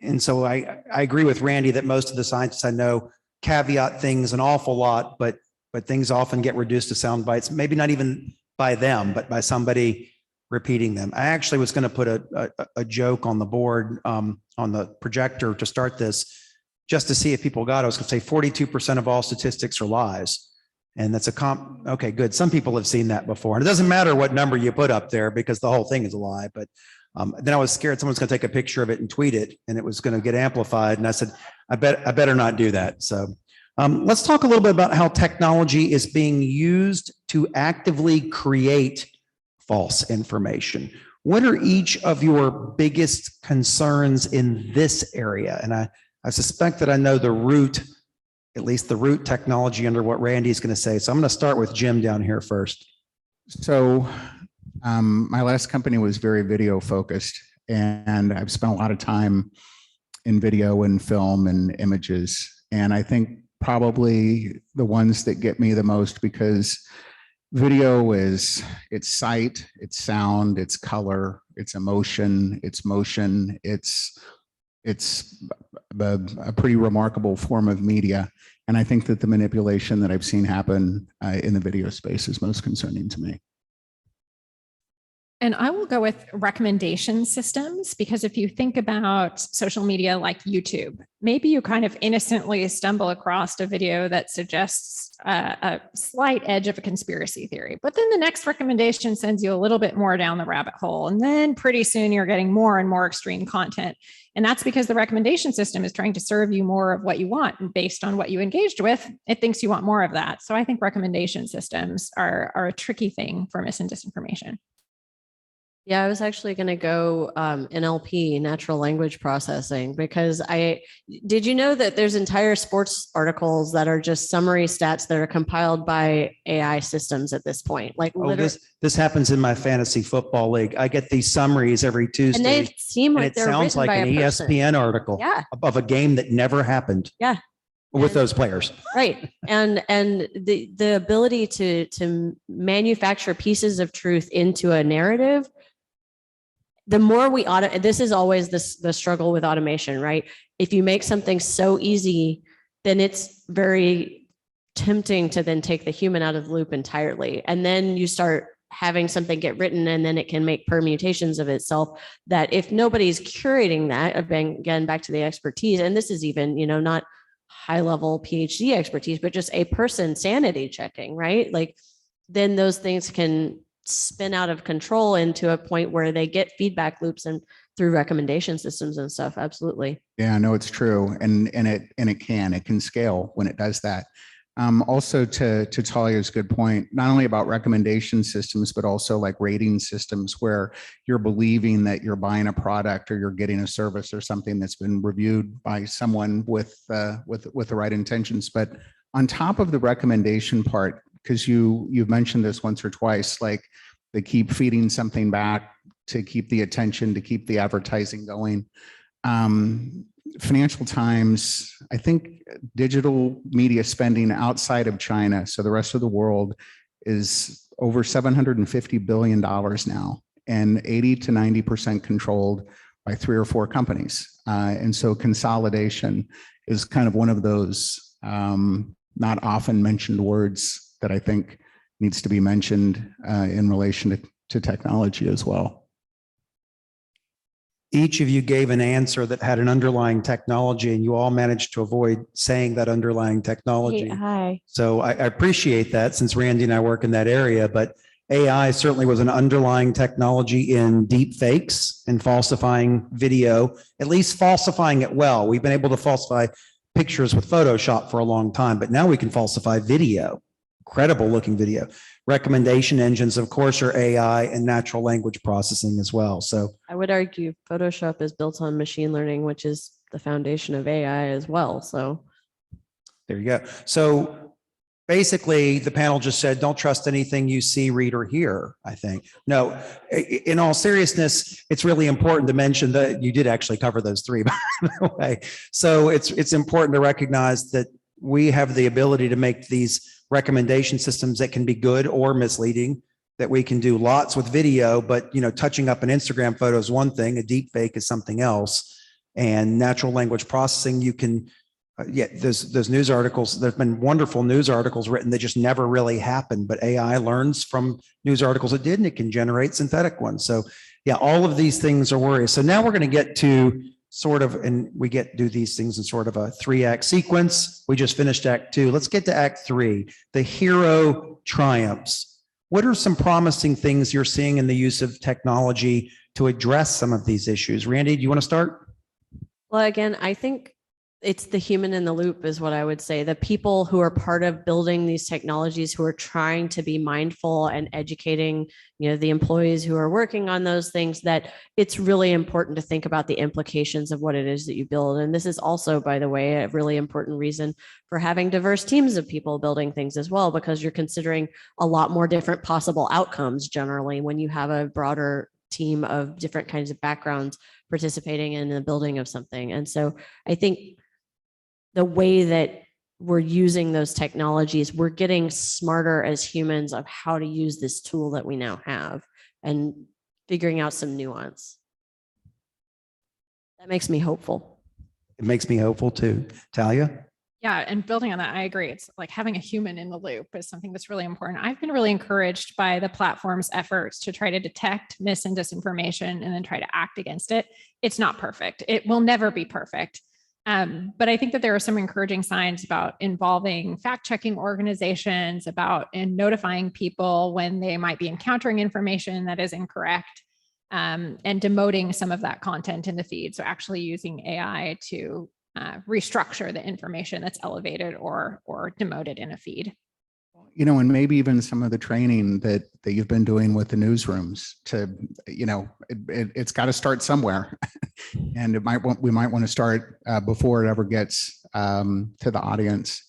And so I agree with Randy that most of the scientists I know caveat things an awful lot, but things often get reduced to sound bites, maybe not even by them, but by somebody repeating them. I actually was going to put a joke on the board, on the projector to start this, just to see if people got it. I was going to say 42% of all statistics are lies. And that's okay, good. Some people have seen that before. And it doesn't matter what number you put up there because the whole thing is a lie. But Then I was scared someone's going to take a picture of it and tweet it, and it was going to get amplified. And I said, I better not do that. So let's talk a little bit about how technology is being used to actively create false information. What are each of your biggest concerns in this area? And I suspect that I know the root, at least the root technology under what Randy is going to say. So I'm going to start with Jim down here first. So my last company was very video focused, and I've spent a lot of time in video and film and images. And I think probably the ones that get me the most, because video is it's sight, it's sound, it's color, it's emotion, it's motion, it's a pretty remarkable form of media. And I think that the manipulation that I've seen happen in the video space is most concerning to me. And I will go with recommendation systems, because if you think about social media like YouTube, maybe you kind of innocently stumble across a video that suggests a slight edge of a conspiracy theory, but then the next recommendation sends you a little bit more down the rabbit hole. And then pretty soon you're getting more and more extreme content. And that's because the recommendation system is trying to serve you more of what you want. And based on what you engaged with, it thinks you want more of that. So I think recommendation systems are a tricky thing for mis and disinformation. Yeah, I was actually going to go NLP, natural language processing, because did you know that there's entire sports articles that are just summary stats that are compiled by AI systems at this point? Like, this happens in my fantasy football league. I get these summaries every Tuesday, and they seem like and it they're sounds written like by an a person. ESPN article of a game that never happened. Yeah. With those players. Right. And the ability to manufacture pieces of truth into a narrative, the more we this is always the struggle with automation, right? If you make something so easy, then it's very tempting to then take the human out of the loop entirely. And then you start having something get written, and then it can make permutations of itself that if nobody's curating that, again, back to the expertise, and this is even, not high level PhD expertise, but just a person sanity checking, right? Like, then those things can spin out of control into a point where they get feedback loops and through recommendation systems and stuff. Absolutely. Yeah, no, it's true. And it can scale when it does that. Also to Talia's good point, not only about recommendation systems, but also like rating systems where you're believing that you're buying a product or you're getting a service or something that's been reviewed by someone with the right intentions. But on top of the recommendation part, because you've mentioned this once or twice, like they keep feeding something back to keep the attention, to keep the advertising going. Financial Times, I think digital media spending outside of China, so the rest of the world, is over $750 billion now, and 80 to 90% controlled by 3 or 4 companies. And so consolidation is kind of one of those not often mentioned words that I think needs to be mentioned in relation to technology as well. Each of you gave an answer that had an underlying technology, and you all managed to avoid saying that underlying technology. Hi. So I appreciate that, since Randy and I work in that area, but AI certainly was an underlying technology in deep fakes and falsifying video, at least falsifying it well. We've been able to falsify pictures with Photoshop for a long time, but now we can falsify video, credible looking video. Recommendation engines, of course, are AI and natural language processing as well. So I would argue Photoshop is built on machine learning, which is the foundation of AI as well. So there you go. So basically, the panel just said, don't trust anything you see, read, or hear, I think. No, in all seriousness, it's really important to mention that you did actually cover those 3, by the way. So it's important to recognize that we have the ability to make these recommendation systems that can be good or misleading, that we can do lots with video, but touching up an Instagram photo is one thing, a deep fake is something else. And natural language processing, you can, there's news articles, there's been wonderful news articles written that just never really happened, but AI learns from news articles it did, and it can generate synthetic ones. So yeah, all of these things are worries. So now we're going to get to sort of, and we do these things in sort of a 3-act sequence. We just finished Act 2. Let's get to Act 3, the hero triumphs. what are some promising things you're seeing in the use of technology to address some of these issues? Randy, do you want to start? Well, again, I think it's the human in the loop is what I would say. The people who are part of building these technologies, who are trying to be mindful and educating, the employees who are working on those things, that it's really important to think about the implications of what it is that you build. And this is also, by the way, a really important reason for having diverse teams of people building things as well, because you're considering a lot more different possible outcomes generally when you have a broader team of different kinds of backgrounds participating in the building of something. And so I think the way that we're using those technologies, we're getting smarter as humans of how to use this tool that we now have and figuring out some nuance. That makes me hopeful. It makes me hopeful too. Talia? Yeah, and building on that, I agree. It's like having a human in the loop is something that's really important. I've been really encouraged by the platform's efforts to try to detect mis and disinformation and then try to act against it. It's not perfect. It will never be perfect. But I think that there are some encouraging signs about involving fact-checking organizations, about notifying people when they might be encountering information that is incorrect, and demoting some of that content in the feed. So actually using AI to restructure the information that's elevated or demoted in a feed. And maybe even some of the training that you've been doing with the newsrooms to, it's got to start somewhere. And we might want to start before it ever gets to the audience.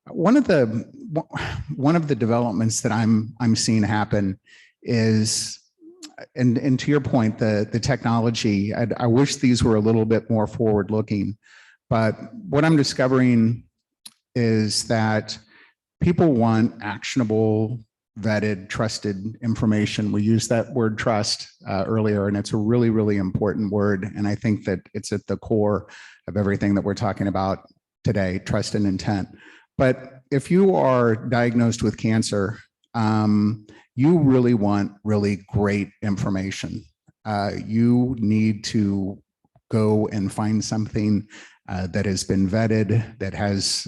One of the developments that I'm seeing happen is, and to your point, the technology, I wish these were a little bit more forward looking, but what I'm discovering is that people want actionable, vetted, trusted information. We used that word trust earlier, and it's a really, really important word. And I think that it's at the core of everything that we're talking about today, trust and intent. But if you are diagnosed with cancer, you really want really great information. You need to go and find something that has been vetted, that has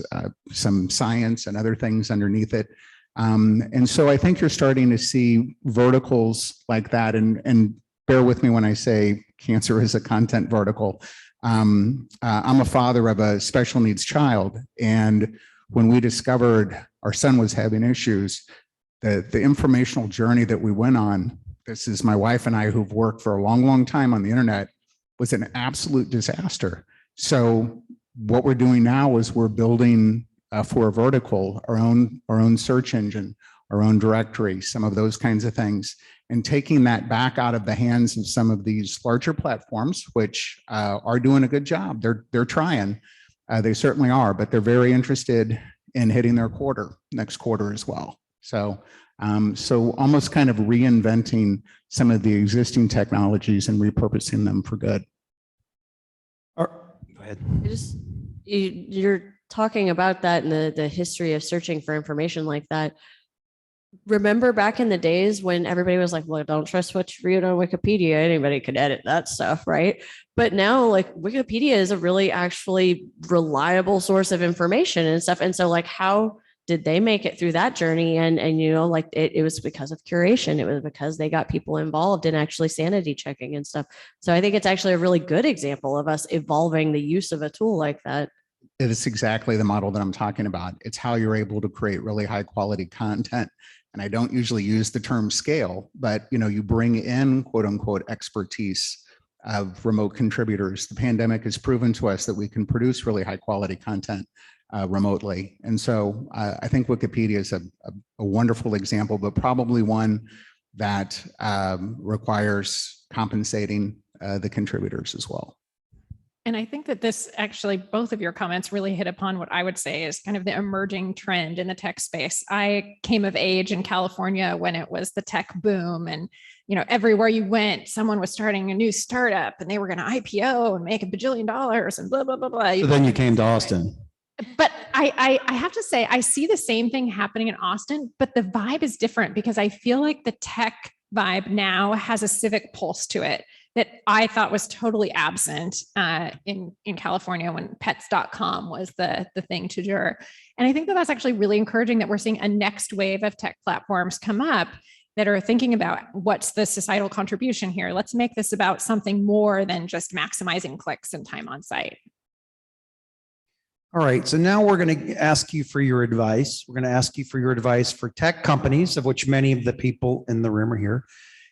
some science and other things underneath it. And so I think you're starting to see verticals like that. And bear with me when I say cancer is a content vertical. I'm a father of a special needs child. And when we discovered our son was having issues, the informational journey that we went on, this is my wife and I who've worked for a long, long time on the internet, was an absolute disaster. So what we're doing now is we're building for a vertical, our own search engine, our own directory, some of those kinds of things, and taking that back out of the hands of some of these larger platforms, which are doing a good job. They're trying, they certainly are, but they're very interested in hitting their next quarter as well. So almost kind of reinventing some of the existing technologies and repurposing them for good. Go ahead. You're talking about that and the history of searching for information like that. Remember back in the days when everybody was like, well, don't trust what you read on Wikipedia. Anybody could edit that stuff, right? But now like Wikipedia is a really actually reliable source of information and stuff. And so like, how did they make it through that journey? And like it was because of curation. It was because they got people involved in actually sanity checking and stuff. So I think it's actually a really good example of us evolving the use of a tool like that. It is exactly the model that I'm talking about. It's how you're able to create really high quality content. And I don't usually use the term scale, but you bring in quote unquote expertise of remote contributors. The pandemic has proven to us that we can produce really high quality content remotely. And so I think Wikipedia is a wonderful example, but probably one that requires compensating the contributors as well. And I think that this actually, both of your comments really hit upon what I would say is kind of the emerging trend in the tech space. I came of age in California when it was the tech boom, and everywhere you went, someone was starting a new startup and they were going to IPO and make $1 bajillion and blah, blah, blah, blah. So then you came to Austin. But I have to say, I see the same thing happening in Austin, but the vibe is different because I feel like the tech vibe now has a civic pulse to it that I thought was totally absent in California when pets.com was the thing to do. And I think that that's actually really encouraging that we're seeing a next wave of tech platforms come up that are thinking about what's the societal contribution here. Let's make this about something more than just maximizing clicks and time on site. All right, so now we're going to ask you for your advice. We're going to ask you for your advice for tech companies, of which many of the people in the room are here,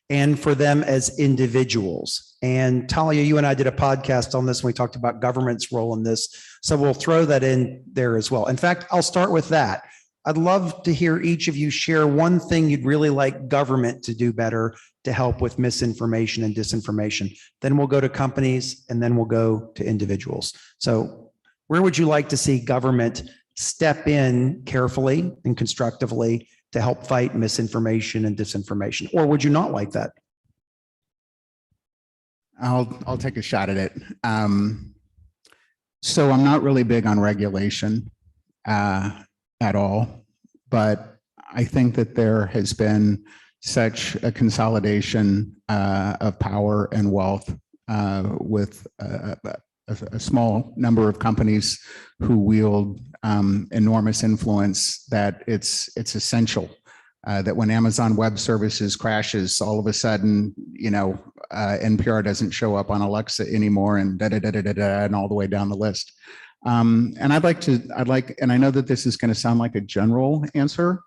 and for them as individuals. And Talia, you and I did a podcast on this when we talked about government's role in this. So we'll throw that in there as well. In fact, I'll start with that. I'd love to hear each of you share one thing you'd really like government to do better to help with misinformation and disinformation. Then we'll go to companies, and then we'll go to individuals. So where would you like to see government step in carefully and constructively to help fight misinformation and disinformation? Or would you not like that? I'll take a shot at it. So I'm not really big on regulation at all, but I think that there has been such a consolidation of power and wealth with a small number of companies who wield enormous influence that it's essential that when Amazon Web Services crashes, all of a sudden, NPR doesn't show up on Alexa anymore, and and all the way down the list. And and I know that this is going to sound like a general answer,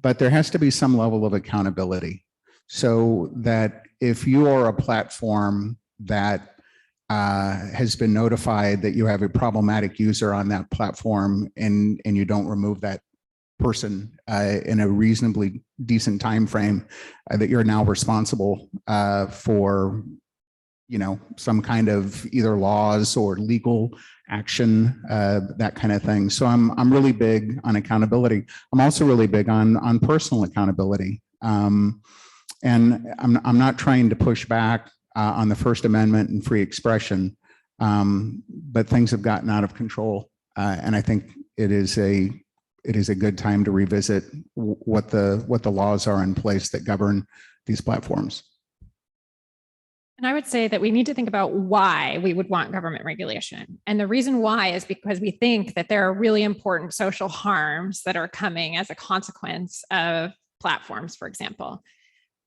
but there has to be some level of accountability so that if you are a platform that has been notified that you have a problematic user on that platform and you don't remove that person in a reasonably decent time frame, that you're now responsible for some kind of either laws or legal action, that kind of thing. So I'm really big on accountability. I'm also really big on personal accountability. And I'm not trying to push back on the First Amendment and free expression, but things have gotten out of control. And I think it is a good time to revisit what the laws are in place that govern these platforms. And I would say that we need to think about why we would want government regulation. And the reason why is because we think that there are really important social harms that are coming as a consequence of platforms, for example.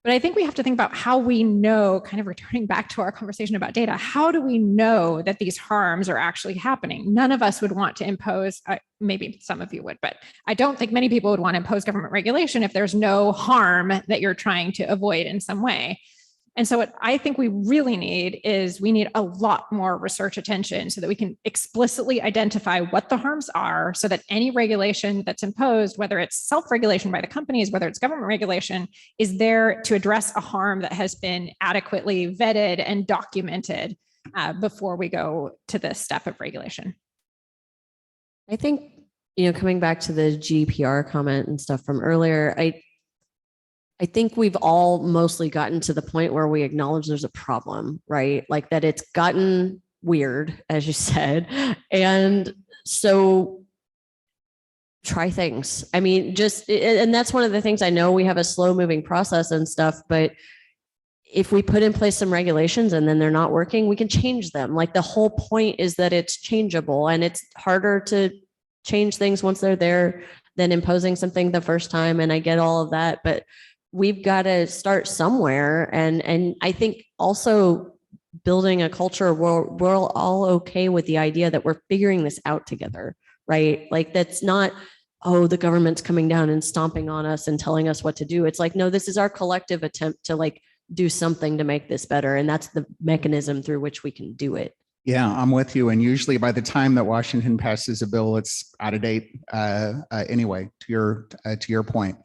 But I think we have to think about how we know, kind of returning back to our conversation about data, how do we know that these harms are actually happening? None of us would want to impose, maybe some of you would, but I don't think many people would want to impose government regulation if there's no harm that you're trying to avoid in some way. And so what I think we really need is we need a lot more research attention so that we can explicitly identify what the harms are so that any regulation that's imposed, whether it's self-regulation by the companies, whether it's government regulation, is there to address a harm that has been adequately vetted and documented before we go to this step of regulation. I think, coming back to the GDPR comment and stuff from earlier, I think we've all mostly gotten to the point where we acknowledge there's a problem, right? Like that it's gotten weird, as you said. And so try things. I mean, and that's one of the things I know we have a slow moving process and stuff, but if we put in place some regulations and then they're not working, we can change them. Like the whole point is that it's changeable, and it's harder to change things once they're there than imposing something the first time. And I get all of that, but we've got to start somewhere. And I think also building a culture where we're all okay with the idea that we're figuring this out together, right? Like that's not, oh, the government's coming down and stomping on us and telling us what to do. It's like, no, this is our collective attempt to like do something to make this better. And that's the mechanism through which we can do it. Yeah, I'm with you. And usually by the time that Washington passes a bill, it's out of date anyway, to your point.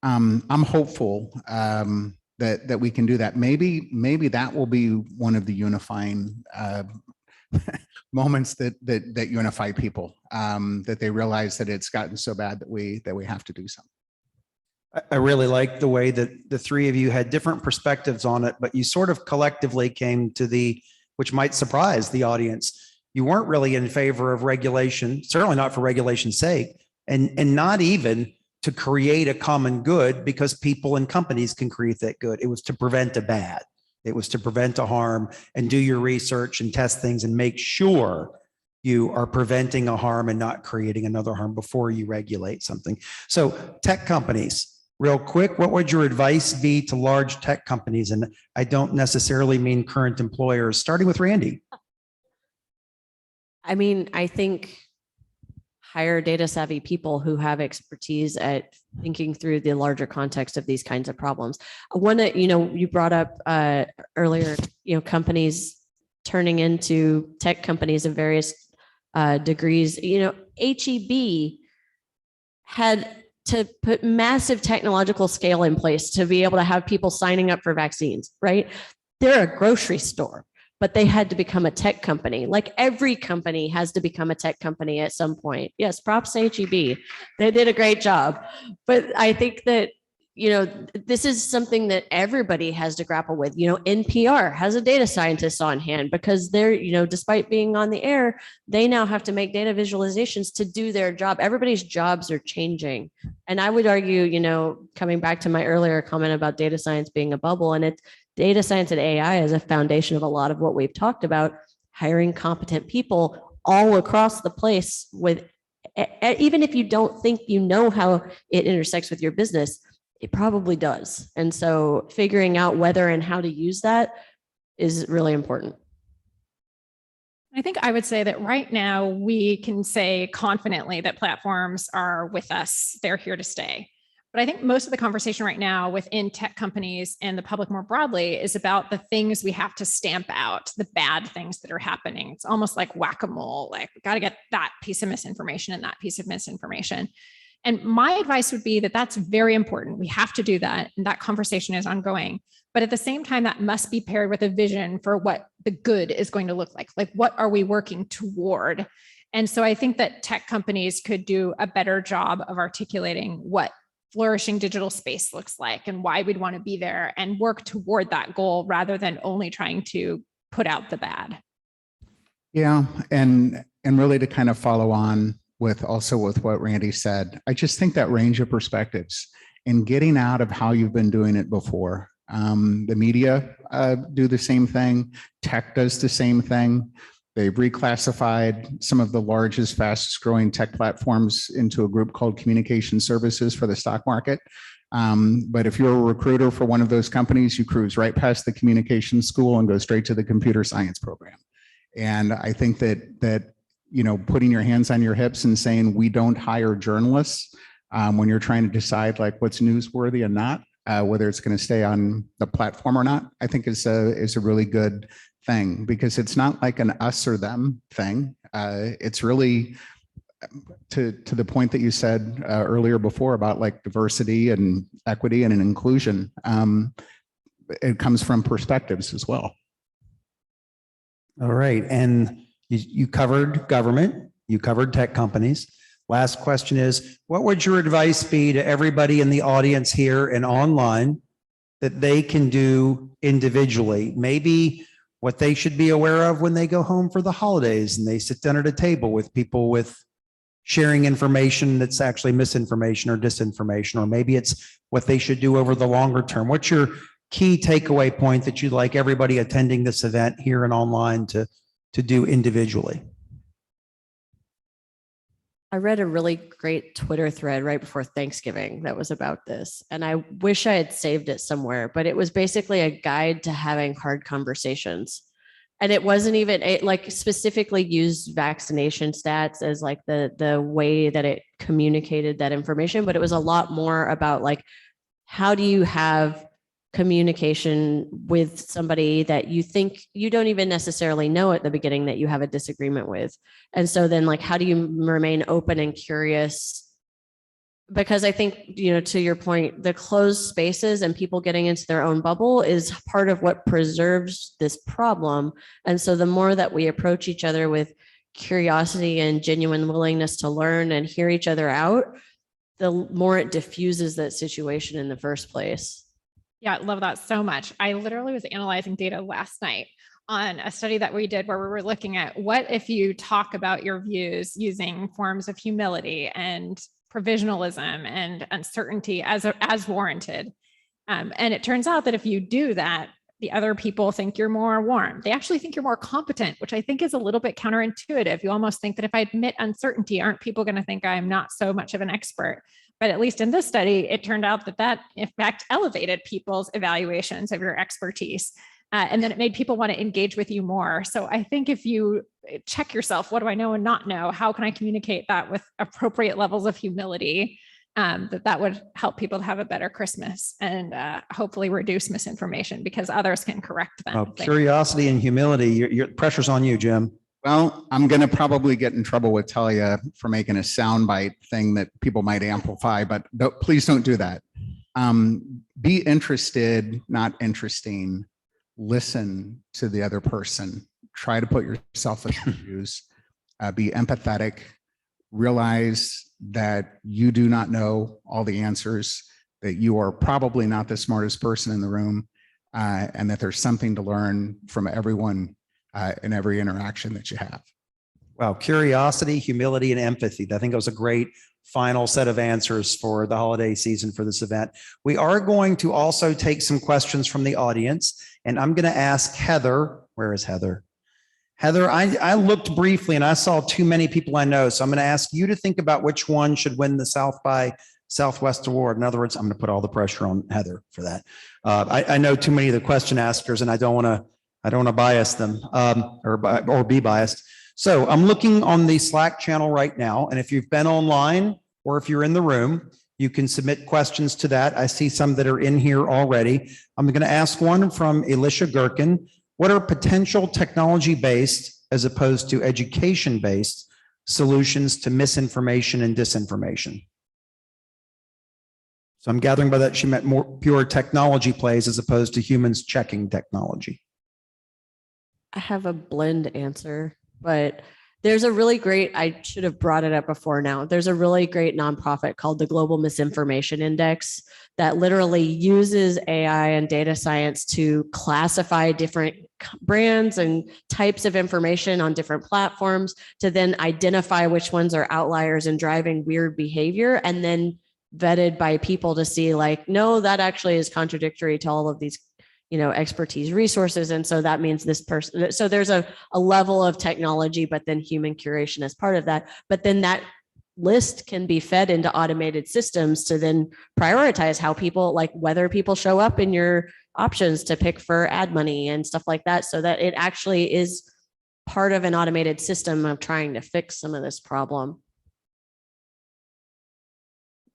I'm hopeful that we can do that. Maybe that will be one of the unifying moments that unify people, that they realize that it's gotten so bad that we have to do something. I really like the way that the three of you had different perspectives on it, but you sort of collectively came to which might surprise the audience. You weren't really in favor of regulation, certainly not for regulation's sake, and not even to create a common good because people and companies can create that good. It was to prevent a bad. It was to prevent a harm and do your research and test things and make sure you are preventing a harm and not creating another harm before you regulate something. So tech companies, real quick, what would your advice be to large tech companies? And I don't necessarily mean current employers, starting with Randy. I mean, I think hire data savvy people who have expertise at thinking through the larger context of these kinds of problems. One that, you brought up earlier, companies turning into tech companies of various degrees. HEB had to put massive technological scale in place to be able to have people signing up for vaccines, right? They're a grocery store, but they had to become a tech company. Like every company has to become a tech company at some point. Yes, props to HEB. They did a great job. But I think that, this is something that everybody has to grapple with. NPR has a data scientist on hand because they're, despite being on the air, they now have to make data visualizations to do their job. Everybody's jobs are changing. And I would argue, coming back to my earlier comment about data science being a bubble, and it's data science and AI is a foundation of a lot of what we've talked about, hiring competent people all across the place with, even if you don't think how it intersects with your business, it probably does. And so figuring out whether and how to use that is really important. I think I would say that right now we can say confidently that platforms are with us. They're here to stay. But I think most of the conversation right now within tech companies and the public more broadly is about the things we have to stamp out, the bad things that are happening. It's almost like whack-a-mole, like we got to get that piece of misinformation and that piece of misinformation. And my advice would be that that's very important. We have to do that. And that conversation is ongoing. But at the same time, that must be paired with a vision for what the good is going to look like. Like, what are we working toward? And so I think that tech companies could do a better job of articulating what flourishing digital space looks like and why we'd want to be there and work toward that goal rather than only trying to put out the bad. Yeah. And really to kind of follow on with what Randy said, I just think that range of perspectives and getting out of how you've been doing it before. The media do the same thing. Tech does the same thing. They've reclassified some of the largest, fastest growing tech platforms into a group called communication services for the stock market. But if you're a recruiter for one of those companies, you cruise right past the communication school and go straight to the computer science program. And I think that putting your hands on your hips and saying we don't hire journalists when you're trying to decide like what's newsworthy and not, whether it's going to stay on the platform or not, I think is a really good thing, because it's not like an us or them thing. It's really to the point that you said earlier before about like diversity and equity and inclusion. It comes from perspectives as well. All right. And you covered government, you covered tech companies. Last question is, what would your advice be to everybody in the audience here and online that they can do individually? Maybe what they should be aware of when they go home for the holidays and they sit down at a table with people with sharing information that's actually misinformation or disinformation, or maybe it's what they should do over the longer term. What's your key takeaway point that you'd like everybody attending this event here and online to do individually? I read a really great Twitter thread right before Thanksgiving that was about this, and I wish I had saved it somewhere, but it was basically a guide to having hard conversations. And it wasn't even like specifically used vaccination stats as like the way that it communicated that information, but it was a lot more about like, how do you have communication with somebody that you think you don't even necessarily know at the beginning that you have a disagreement with? And so then like, how do you remain open and curious? Because I think, to your point, the closed spaces and people getting into their own bubble is part of what preserves this problem. And so the more that we approach each other with curiosity and genuine willingness to learn and hear each other out, the more it diffuses that situation in the first place. Yeah, I love that so much. I literally was analyzing data last night on a study that we did where we were looking at what if you talk about your views using forms of humility and provisionalism and uncertainty as warranted. And it turns out that if you do that, the other people think you're more warm. They actually think you're more competent, which I think is a little bit counterintuitive. You almost think that if I admit uncertainty, aren't people going to think I'm not so much of an expert? But at least in this study, it turned out that in fact elevated people's evaluations of your expertise. And then it made people want to engage with you more. So I think if you check yourself, what do I know and not know? How can I communicate that with appropriate levels of humility? That would help people to have a better Christmas and hopefully reduce misinformation because others can correct them. Oh, curiosity and humility. Your pressure's on you, Jim. Well, I'm going to probably get in trouble with Talia for making a soundbite thing that people might amplify, but please don't do that. Be interested, not interesting. Listen to the other person. Try to put yourself in their shoes. Be empathetic. Realize that you do not know all the answers, that you are probably not the smartest person in the room, and that there's something to learn from everyone in every interaction that you have. Wow, curiosity, humility, and empathy. I think that was a great final set of answers for the holiday season for this event. We are going to also take some questions from the audience, and I'm going to ask Heather. Where is Heather? Heather, I looked briefly and I saw too many people I know. So I'm going to ask you to think about which one should win the South by Southwest Award. In other words, I'm going to put all the pressure on Heather for that. I know too many of the question askers and I don't want to bias them or be biased. So I'm looking on the Slack channel right now. And if you've been online or if you're in the room, you can submit questions to that. I see some that are in here already. I'm going to ask one from Elisha Gherkin. What are potential technology-based as opposed to education-based solutions to misinformation and disinformation? So I'm gathering by that she meant more pure technology plays as opposed to humans checking technology. I have a blend answer, but there's a really great, I should have brought it up before now. There's a really great nonprofit called the Global Misinformation Index that literally uses AI and data science to classify different brands and types of information on different platforms to then identify which ones are outliers and driving weird behavior, and then vetted by people to see like, no, that actually is contradictory to all of these expertise resources. And so that means this person, so there's a level of technology, but then human curation as part of that. But then that list can be fed into automated systems to then prioritize how people, like whether people show up in your options to pick for ad money and stuff like that, so that it actually is part of an automated system of trying to fix some of this problem.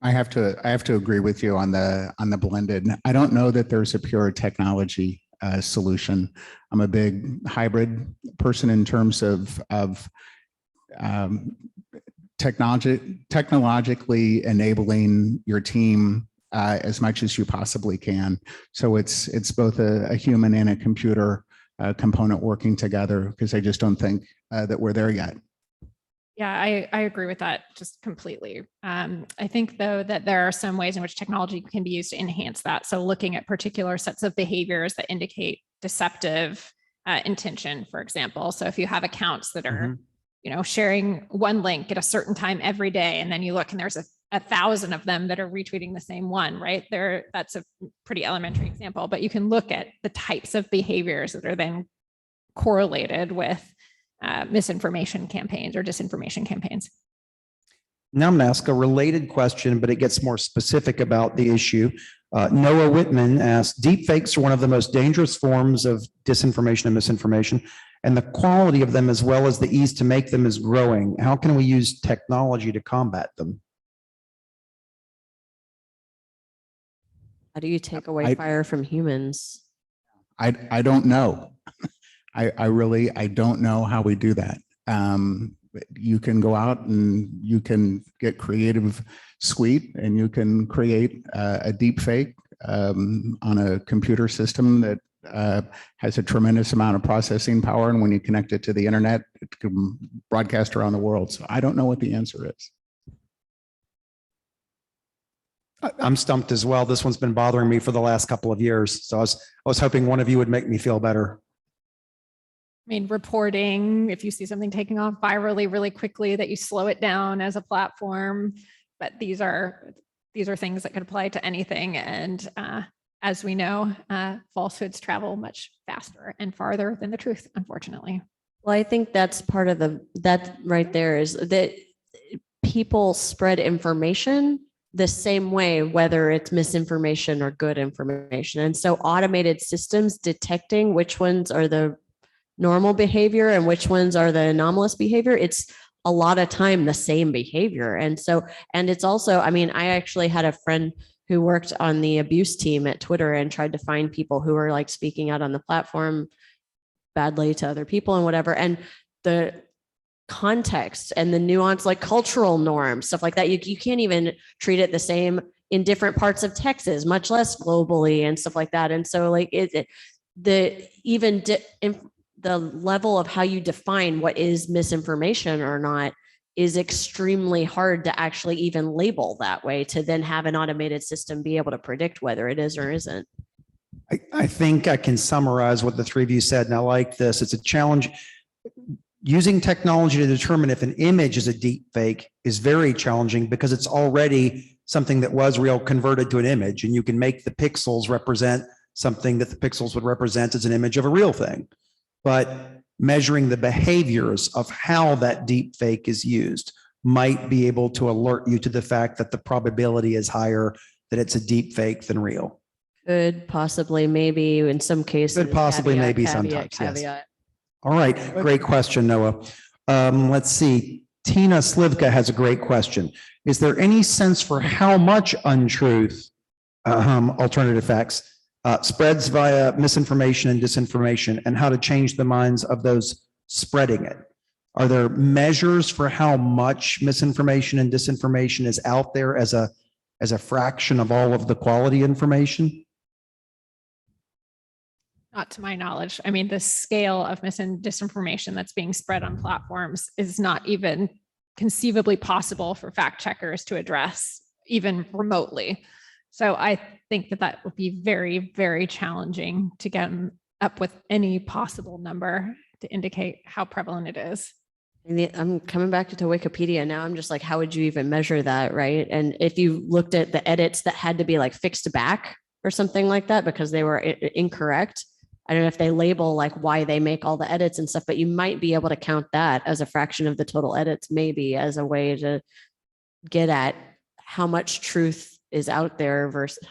I have to agree with you on the blended. I don't know that there's a pure technology solution. I'm a big hybrid person in terms of technologically enabling your team as much as you possibly can. So it's both a human and a computer component working together, because I just don't think that we're there yet. Yeah, I agree with that just completely. I think, though, that there are some ways in which technology can be used to enhance that. So looking at particular sets of behaviors that indicate deceptive intention, for example. So if you have accounts that are, sharing one link at a certain time every day, and then you look and there's a 1,000 of them that are retweeting the same one, right? That's a pretty elementary example, but you can look at the types of behaviors that are then correlated with misinformation campaigns or disinformation campaigns. Now I'm going to ask a related question, but it gets more specific about the issue. Noah Whitman asked, deepfakes are one of the most dangerous forms of disinformation and misinformation, and the quality of them as well as the ease to make them is growing. How can we use technology to combat them? How do you take away fire from humans? I don't know. I don't know how we do that. You can go out and you can get creative suite and you can create a deep fake on a computer system that has a tremendous amount of processing power. And when you connect it to the internet, it can broadcast around the world. So I don't know what the answer is. I'm stumped as well. This one's been bothering me for the last couple of years. So I was hoping one of you would make me feel better. I mean, reporting, if you see something taking off virally really quickly, that you slow it down as a platform. But these are things that could apply to anything. And as we know, falsehoods travel much faster and farther than the truth, unfortunately. Well, I think that's part of that right there is that people spread information the same way, whether it's misinformation or good information. And so automated systems detecting which ones are the normal behavior and which ones are the anomalous behavior, it's a lot of time the same behavior. And so, and it's also, I mean, I actually had a friend who worked on the abuse team at Twitter and tried to find people who were like speaking out on the platform badly to other people and whatever. And the context and the nuance, like cultural norms, stuff like that, you can't even treat it the same in different parts of Texas, much less globally and stuff like that. And so like the level of how you define what is misinformation or not is extremely hard to actually even label that way, to then have an automated system be able to predict whether it is or isn't. I think I can summarize what the three of you said, and I like this. It's a challenge. Using technology to determine if an image is a deep fake is very challenging because it's already something that was real converted to an image, and you can make the pixels represent something that the pixels would represent as an image of a real thing. But measuring the behaviors of how that deep fake is used might be able to alert you to the fact that the probability is higher that it's a deep fake than real. Could possibly, maybe in some cases. Could possibly, caveat, maybe caveat, sometimes, yes. caveat. All right, great question, Noah. Let's see. Tina Slivka has a great question. Is there any sense for how much untruth, alternative facts, spreads via misinformation and disinformation, and how to change the minds of those spreading it? Are there measures for how much misinformation and disinformation is out there as a fraction of all of the quality information? Not to my knowledge. I mean, the scale of mis and disinformation that's being spread on platforms is not even conceivably possible for fact checkers to address, even remotely. So I think that would be very, very challenging to get up with any possible number to indicate how prevalent it is. I'm coming back to Wikipedia now. I'm just like, how would you even measure that, right? And if you looked at the edits that had to be like fixed back or something like that because they were incorrect, I don't know if they label like why they make all the edits and stuff, but you might be able to count that as a fraction of the total edits, maybe as a way to get at how much truth is out there versus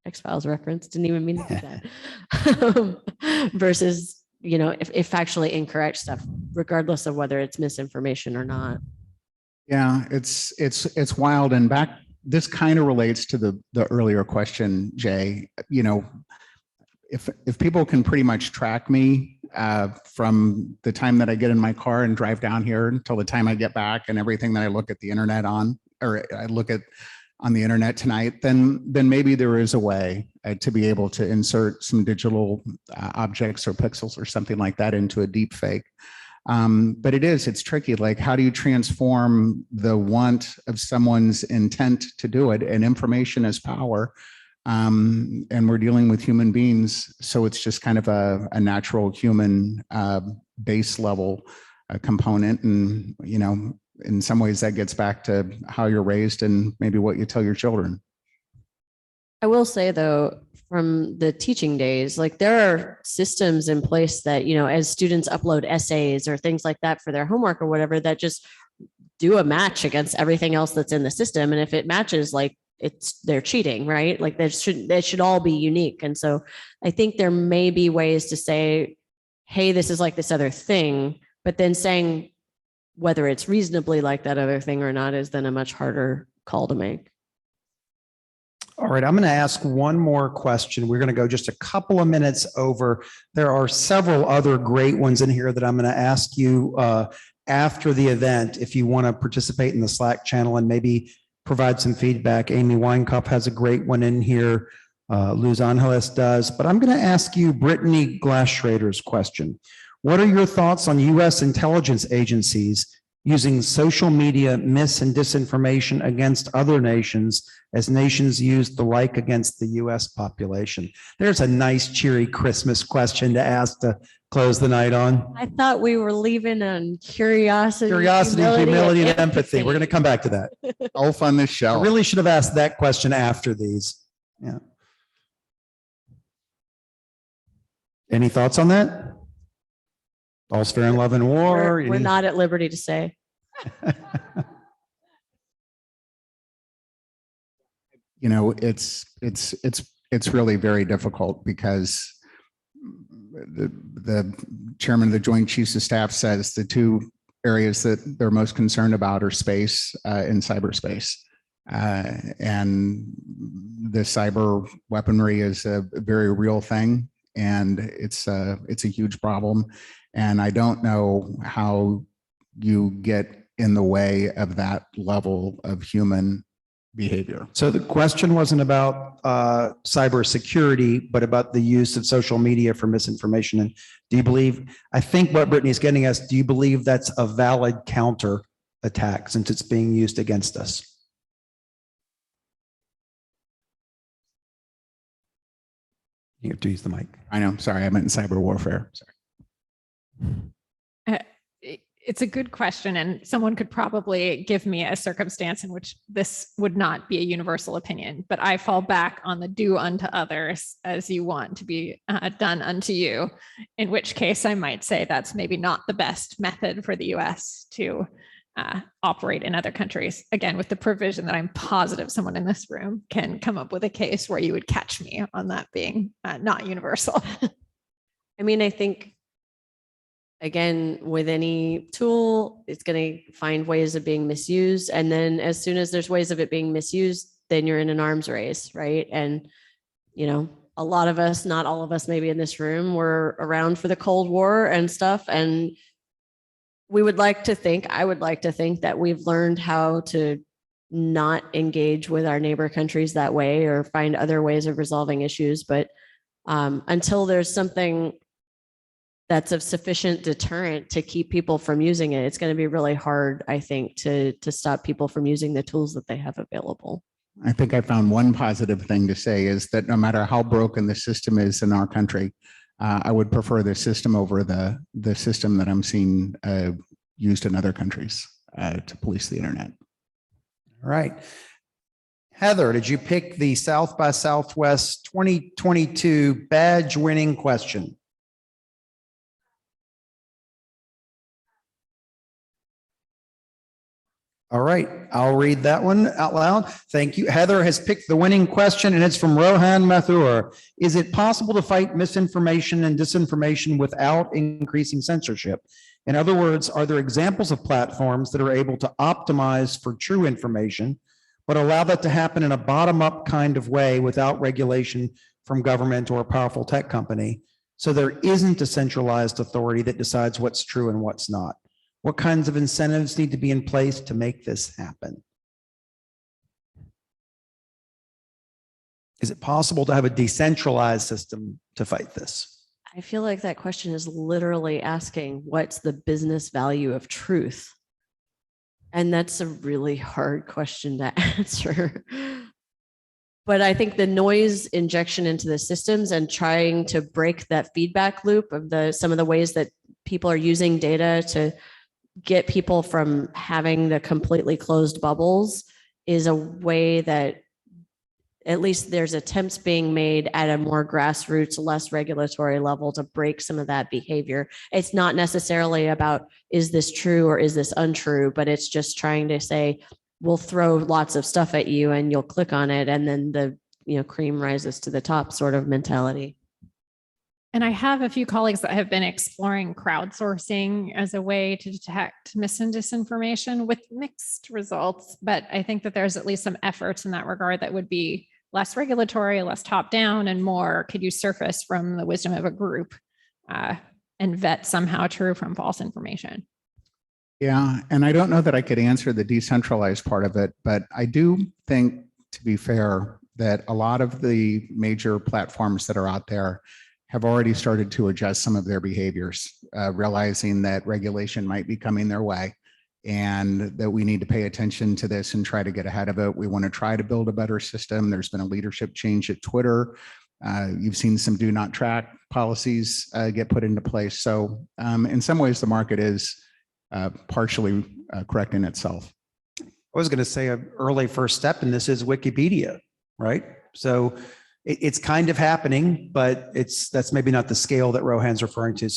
X-Files reference. Didn't even mean to do that. Versus, you know, if factually incorrect stuff, regardless of whether it's misinformation or not. Yeah, it's wild. And this kind of relates to the earlier question, Jay. You know, if people can pretty much track me from the time that I get in my car and drive down here until the time I get back, and everything that I look at the internet on, or I look at on the internet tonight, then maybe there is a way to be able to insert some digital objects or pixels or something like that into a deep fake. But it's tricky. Like, how do you transform the want of someone's intent to do it? And information is power. And we're dealing with human beings. So it's just kind of a natural human base level component. And, you know, in some ways that gets back to how you're raised and maybe what you tell your children. I will say though, from the teaching days, like there are systems in place that, you know, as students upload essays or things like that for their homework or whatever, that just do a match against everything else that's in the system. And if it matches, like they're cheating, right? Like they should all be unique. And so I think there may be ways to say, hey, this is like this other thing, but then saying whether it's reasonably like that other thing or not is then a much harder call to make. All right, I'm going to ask one more question. We're going to go just a couple of minutes over. There are several other great ones in here that I'm going to ask you after the event if you want to participate in the Slack channel and maybe provide some feedback. Amy Weinkopf has a great one in here. Luz Angeles does. But I'm going to ask you Brittany Glasschrader's question. What are your thoughts on U.S. intelligence agencies using social media mis and disinformation against other nations as nations use the like against the U.S. population? There's a nice, cheery Christmas question to ask to close the night on. I thought we were leaving on curiosity, humility, and empathy. We're going to come back to that. All fun this show. I really should have asked that question after these. Yeah. Any thoughts on that? All's fair in love and war. We're not at liberty to say. it's really very difficult because the chairman of the Joint Chiefs of Staff says the two areas that they're most concerned about are space and cyberspace. And the cyber weaponry is a very real thing, and it's a huge problem. And I don't know how you get in the way of that level of human behavior. So the question wasn't about cybersecurity, but about the use of social media for misinformation. And do you believe, I think what Brittany's getting us, do you believe that's a valid counter attack since it's being used against us? You have to use the mic. I know, sorry, I meant in cyber warfare. Sorry. It's a good question, and someone could probably give me a circumstance in which this would not be a universal opinion, but I fall back on the do unto others as you want to be done unto you, in which case I might say that's maybe not the best method for the US to operate in other countries. Again, with the provision that I'm positive someone in this room can come up with a case where you would catch me on that being not universal. I mean, I think, again, with any tool, it's going to find ways of being misused. And then as soon as there's ways of it being misused, then you're in an arms race, right? And, a lot of us, not all of us maybe in this room, were around for the Cold War and stuff. And I would like to think that we've learned how to not engage with our neighbor countries that way or find other ways of resolving issues. But until there's something that's of sufficient deterrent to keep people from using it, it's going to be really hard, I think, to stop people from using the tools that they have available. I think I found one positive thing to say is that no matter how broken the system is in our country, I would prefer the system over the system that I'm seeing used in other countries to police the internet. All right. Heather, did you pick the South by Southwest 2022 badge winning question? All right, I'll read that one out loud. Thank you. Heather has picked the winning question, and it's from Rohan Mathur. Is it possible to fight misinformation and disinformation without increasing censorship? In other words, are there examples of platforms that are able to optimize for true information, but allow that to happen in a bottom-up kind of way without regulation from government or a powerful tech company, so there isn't a centralized authority that decides what's true and what's not? What kinds of incentives need to be in place to make this happen? Is it possible to have a decentralized system to fight this? I feel like that question is literally asking, what's the business value of truth? And that's a really hard question to answer. But I think the noise injection into the systems and trying to break that feedback loop of some of the ways that people are using data to get people from having the completely closed bubbles is a way that at least there's attempts being made at a more grassroots, less regulatory level to break some of that behavior. It's not necessarily about, is this true or is this untrue, but it's just trying to say, we'll throw lots of stuff at you and you'll click on it. And then the cream rises to the top sort of mentality. And I have a few colleagues that have been exploring crowdsourcing as a way to detect mis and disinformation with mixed results. But I think that there's at least some efforts in that regard that would be less regulatory, less top down, and more could you surface from the wisdom of a group and vet somehow true from false information. Yeah, and I don't know that I could answer the decentralized part of it, but I do think, to be fair, that a lot of the major platforms that are out there have already started to adjust some of their behaviors, realizing that regulation might be coming their way and that we need to pay attention to this and try to get ahead of it. We want to try to build a better system. There's been a leadership change at Twitter. You've seen some do not track policies get put into place. So in some ways, the market is partially correcting itself. I was going to say an early first step in this is Wikipedia, right? So it's kind of happening, but that's maybe not the scale that Rohan's referring to.